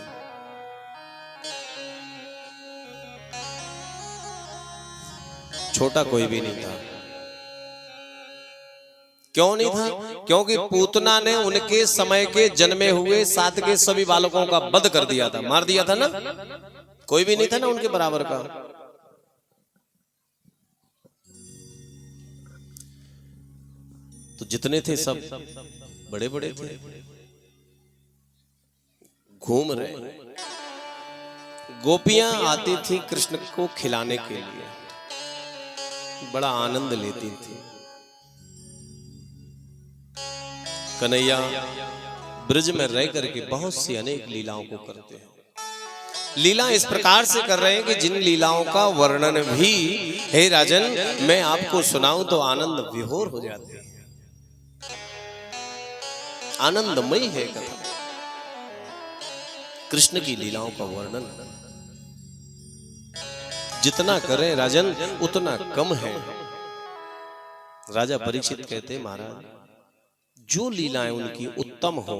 छोटा कोई भी नहीं था। क्यों नहीं था? क्योंकि पूतना ने उनके समय के जन्मे हुए 7 के सभी बालकों का वध कर दिया था, मार दिया था ना। कोई भी नहीं था ना उनके बराबर का। तो जितने थे सब बड़े बड़े थे, घूम रहे। गोपियां आती थी कृष्ण को खिलाने के लिए, बड़ा आनंद लेती थी। कन्हैया ब्रज में रह करके बहुत सी अनेक लीलाओं को करते हैं। लीला इस प्रकार से कर रहे हैं कि जिन लीलाओं का वर्णन भी हे राजन मैं आपको सुनाऊं तो आनंद विभोर हो जाते हैं। आनंदमयी है कथा। कृष्ण की लीलाओं का वर्णन जितना करें राजन उतना कम है। राजा परीक्षित कहते महाराज, जो लीलाएं उनकी उत्तम हो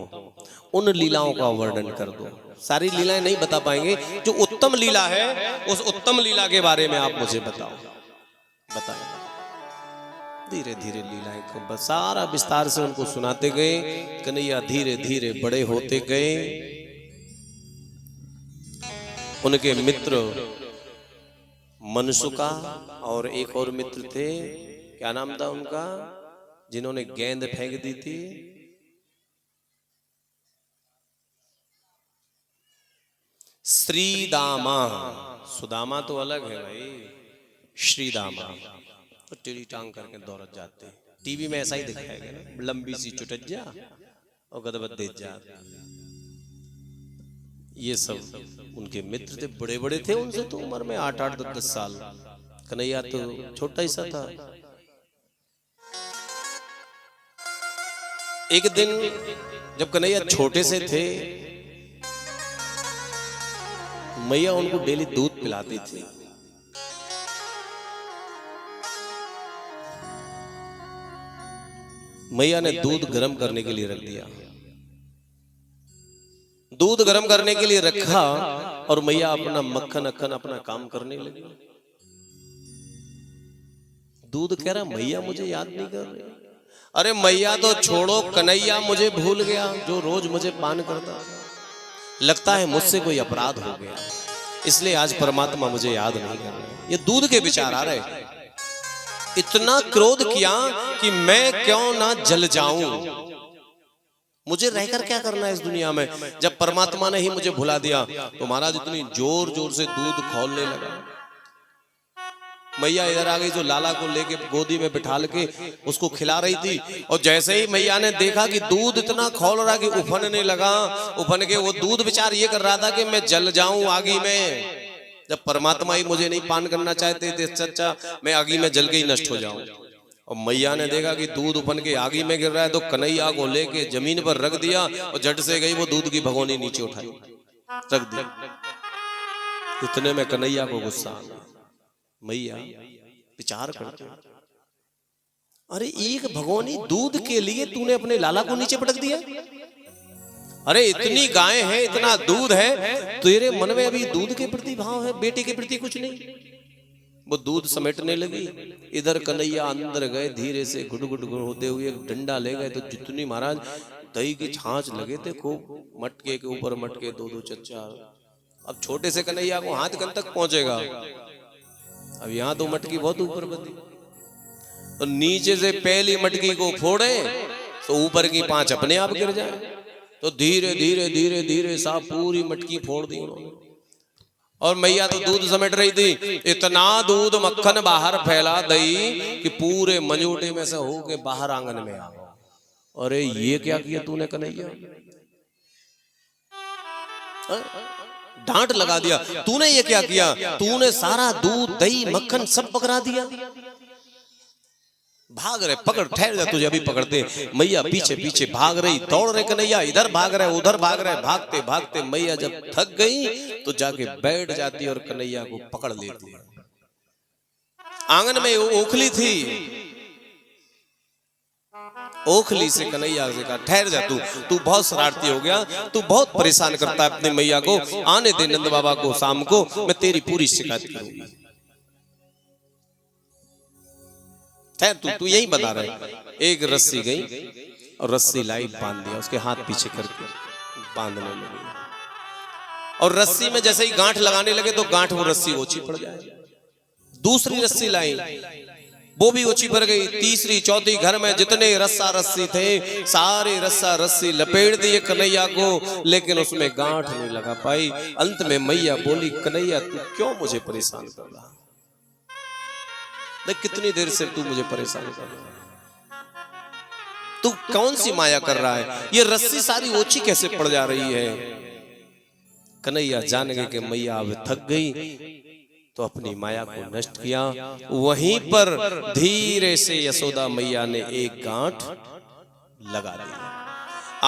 उन लीलाओं का वर्णन कर दो। सारी लीलाएं नहीं बता पाएंगे, जो उत्तम लीला है उस उत्तम लीला के बारे में आप मुझे बताओ। बताएं। धीरे धीरे लीलाएं को सारा विस्तार से उनको सुनाते गए। कन्हैया धीरे धीरे बड़े होते गए। उनके मित्र मनसुका और एक और मित्र थे, क्या नाम था उनका, जिन्होंने गेंद फेंक दी थी। श्रीदामा। सुदामा तो अलग है भाई, श्रीदामा तो टेढ़ी टांग करके दौड़त जाते हैं। टीवी में ऐसा ही दिखाया गया ना, लंबी सी चुटज्जा और गदबद दे जा। ये सब उनके मित्र थे, बड़े बड़े थे उनसे तो उम्र में 8-8 10-10 साल। कन्हैया तो छोटा ही सा था। एक दिन जब कन्हैया छोटे से थे, मैया उनको डेली दूध पिलाती थी। मैया ने दूध गर्म करने के लिए रख दिया। दूध गर्म करने के लिए रखा और मैया अपना मक्खन अक्खन अपना काम करने लगी। दूध कह रहा मैया मुझे याद नहीं कर रही। अरे मैया तो छोड़ो, कन्हैया मुझे भूल गया जो रोज मुझे पान करता। लगता है मुझसे कोई अपराध हो गया, इसलिए आज परमात्मा मुझे याद नहीं कर रहे। ये दूध के विचार आ रहे। इतना क्रोध किया कि मैं क्यों ना जल जाऊं, मुझे रहकर क्या करना है इस दुनिया में। जब परमात्मा ने ही मुझे भुला दिया तो महाराज इतनी जोर जोर से दूध खौलने लगा। मैया इधर आ गई, जो लाला को लेके गोदी में बिठा के उसको खिला रही थी। और जैसे ही मैया ने देखा कि दूध इतना खौल रहा कि उफनने लगा, उफन के वो दूध विचार ये कर रहा था कि मैं जल जाऊं आगी में। जब परमात्मा ही मुझे नहीं पान करना चाहते थे, सच्चा मैं आगी में जल के ही नष्ट हो जाऊं। और मैया ने देखा कि दूध उफन के आगी में गिर रहा है तो कन्हैया को लेके जमीन पर रख दिया और झट से गई वो दूध की भगोनी नीचे उठाई रख दी। इतने में कन्हैया को गुस्सा आ गया। मैया विचार करते, अरे एक भगोनी दूध के लिए तूने अपने लाला को नीचे पटक दिया। अरे इतनी गायें हैं, इतना दूध है, तेरे मन में अभी दूध के प्रति भाव है, बेटे के प्रति कुछ नहीं। वो दूध समेटने लगी। इधर कन्हैया अंदर गए, धीरे से गुड़ गुड़ गुड़ होते हुए एक डंडा ले गए तो जितनी महाराज दही की छाछ लगे थे खूब, मटके के ऊपर मटके, दो दो चच्चा। अब छोटे से कन्हैया को हाथ कन तक पहुंचेगा। अब यहां तो मटकी बहुत ऊपर बंधी, तो नीचे से पहली मटकी को फोड़े तो ऊपर की 5 अपने आप गिर जाए। तो धीरे धीरे धीरे धीरे सा पूरी मटकी फोड़ दी उन्होंने। और मैया तो दूध समेट रही थी। इतना दूध मक्खन बाहर फैला दही कि पूरे मंजूटे में से होके बाहर आंगन में आ गया। अरे ये क्या किया तूने कन्हैया, डांट लगा दिया। तूने ये क्या किया, तूने सारा दूध दही मक्खन सब पकड़ा दिया। भाग रहे, पकड़, ठहर जा, तुझे अभी पकड़ते। मैया पीछे पीछे भाग रही, दौड़ रहे कन्हैया, इधर भाग रहे उधर भाग रहे। भागते भागते मैया जब थक गई तो जाके बैठ जाती और कन्हैया को पकड़ लेती। आंगन में ओखली थी, ओखली से कन्हैया से कहा ठहर जा, तू बहुत शरारती हो गया, तू बहुत परेशान करता है अपनी मैया को। आने दे नंद बाबा को शाम को, मैं तेरी पूरी शिकायत करूंगी। ठहर, तू यही बता रहे। एक रस्सी गई और रस्सी लाई, बांध दिया, उसके हाथ पीछे करके बांधने लगी। और रस्सी में जैसे ही गांठ लगाने लगे तो गांठ वो रस्सी ओछी पड़ जाए। दूसरी रस्सी लाई, वो भी ऊंची पड़ गई। तीसरी चौथी, घर में जितने रस्सा रस्सी थे सारे रस्सा रस्सी लपेट दिए कन्हैया को, लेकिन उसमें गांठ नहीं लगा पाई। अंत में मैया बोली, कन्हैया तू क्यों मुझे परेशान कर रहा, देख कितनी देर से तू मुझे परेशान कर रहा है, तू कौन सी माया कर रहा है, ये रस्सी सारी ओछी कैसे पड़ जा रही है। कन्हैया जान गए कि मैया अब थक गई तो अपनी माया को नष्ट किया। वहीं पर धीरे से यशोदा मैया ने एक गांठ लगा दिया।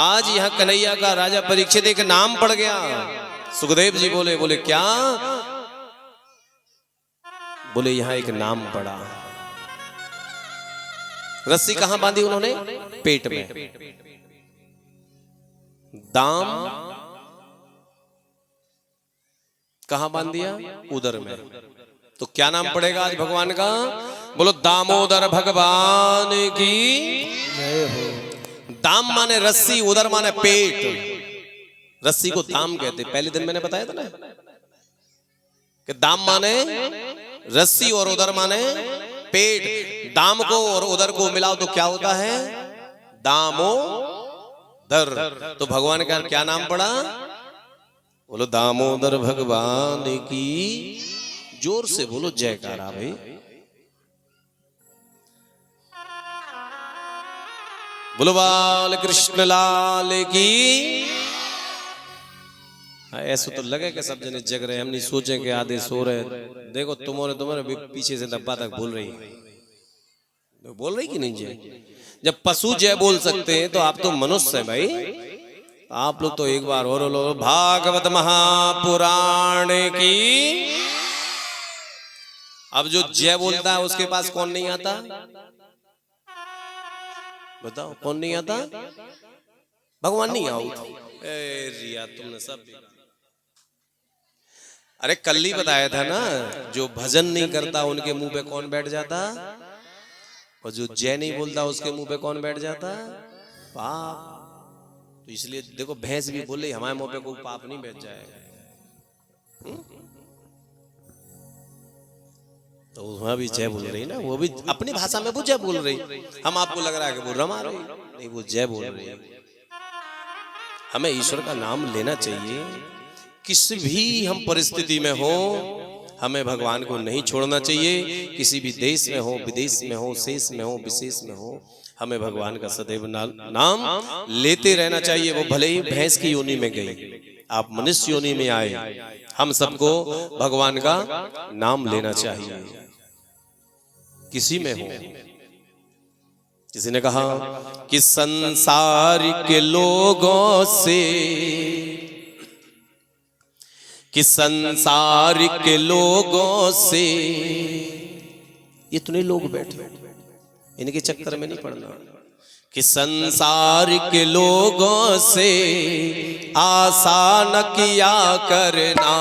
आज यहां कन्हैया का राजा परीक्षित एक नाम पड़ गया। सुखदेव जी बोले क्या, बोले यहां एक नाम पड़ा। रस्सी कहां बांधी उन्होंने, पेट में। दाम कहां बांध दिया, उदर में। तो क्या नाम पड़ेगा आज भगवान का, बोलो दामोदर भगवान की जय हो। दाम माने रस्सी, उदर माने पेट। रस्सी को दाम कहते, पहले दिन मैंने बताया था ना कि दाम माने रस्सी और उदर माने पेट। दाम को और उदर को मिलाओ तो क्या होता है, दामोदर। तो भगवान का क्या नाम पड़ा, बोलो दामोदर भगवान की। जोर से बोलो जयकारा भाई। बोलो बाल कृष्ण लाल की। ऐसा तो लगे कि सब जने जग रहे, हम नहीं सोचे कि आधे सो रहे। देखो तुम्हारे पीछे से दब्बा तक बोल रही कि नहीं जय। जब पशु जय बोल सकते हैं तो आप तो मनुष्य हैं भाई। आप लोग तो एक बार और लो, भागवत महापुराण की। अब जो जय बोलता है उसके पास कौन नहीं आता, बताओ कौन नहीं आता, भगवान नहीं आउट। रिया तुमने सब, अरे कल ही बताया था ना, जो भजन नहीं करता उनके मुंह पे कौन बैठ जाता, और जो जय नहीं बोलता उसके मुंह पे कौन बैठ जाता, पाप। तो इसलिए देखो भैंस भी बोले हमारे मुंह पे कोई पाप नहीं बैठ जाएगा। तो वहां भी जय बोल रही ना, वो भी अपनी भाषा में वो जय बोल रही। हम आपको लग रहा है कि वो रमा रही, नहीं वो जय बोल रही है। हमें ईश्वर का नाम लेना चाहिए, किसी भी हम परिस्थिति में हो हमें भगवान को नहीं छोड़ना चाहिए। किसी भी देश में हो, विदेश में हो, शेष में हो, विशेष में हो, हमें भगवान का सदैव नाम लेते रहना चाहिए। वो भले ही भैंस की योनि में गई, आप मनुष्य योनि में आए, हम सबको भगवान का नाम लेना चाहिए, किसी में हो। किसी ने कहा कि संसार के लोगों से, कि संसार के लोगों से, इतने लोग बैठे इनके चक्कर में नहीं पड़ना, कि संसार के लोगों से आशा न किया करना।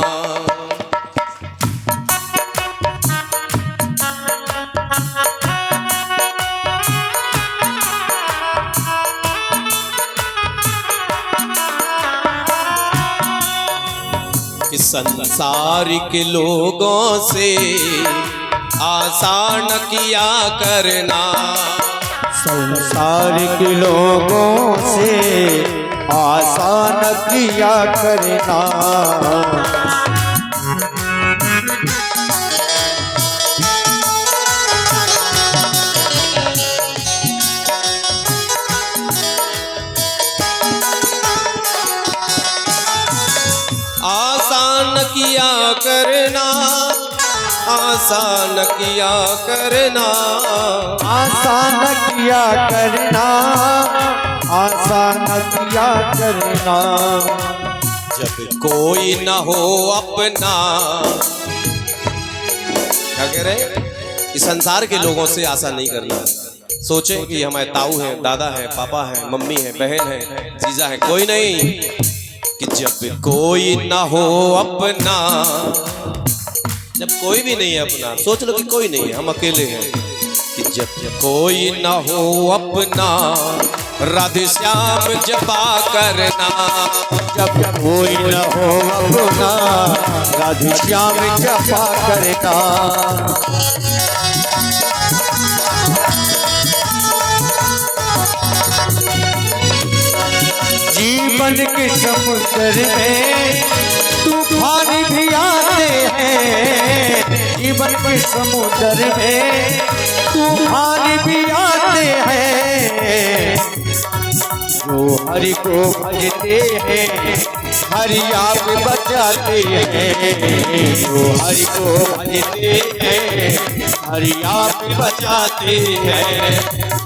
कि संसार के लोगों से आशा न किया करना, संसार के लोगों से आशा न किया करना। आसान किया करना, आसान किया करना, आसान किया करना, आसान किया करना। जब कोई न हो अपना, क्या कह रहे, इस संसार के लोगों से आशा नहीं करना। सोचे कि हमारे ताऊ है, दादा है, पापा है, मम्मी है, बहन है, जीजा है, कोई नहीं। कि जब कोई ना हो अपना, जब कोई भी नहीं है अपना, सोच लो कि कोई नहीं है, हम अकेले हैं। कि जब कोई ना हो अपना, राधे श्याम जपा करना। जब कोई न हो अपना, राधे श्याम जपा करना। जीवन के समुद्र में तूफान भी आते हैं, जीवन के समुद्र में तूफान भी आते हैं। जो हरि को भजते हैं हरि आप बचाते हैं, जो हरि को भजते हैं हरि आप बचाते हैं।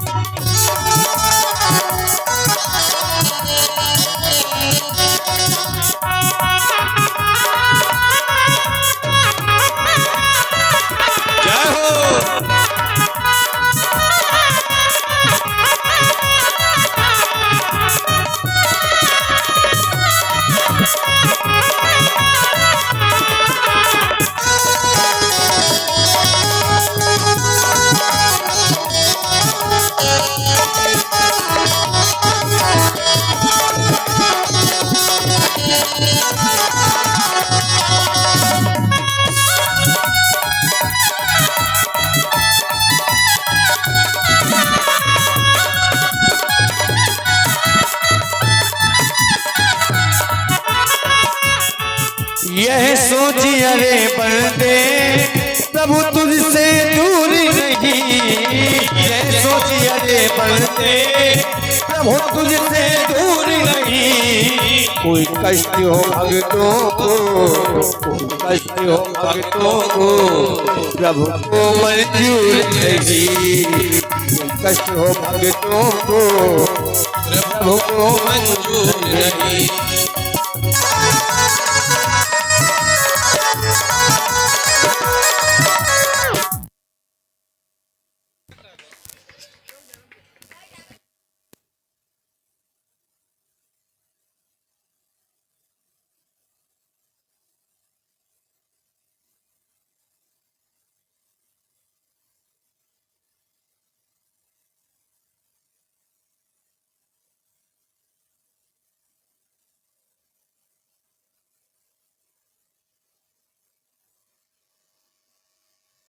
यह सोच अरे बंदे प्रभु तुझसे दूर नहीं, यह सोच अरे बंदे प्रभु तुझसे दूर नहीं। कोई कष्ट हो भक्तों को, कोई कष्ट हो भक्तों को प्रभु को मंजूर नहीं। कोई कष्ट हो भक्तों को प्रभु को मंजूर नहीं।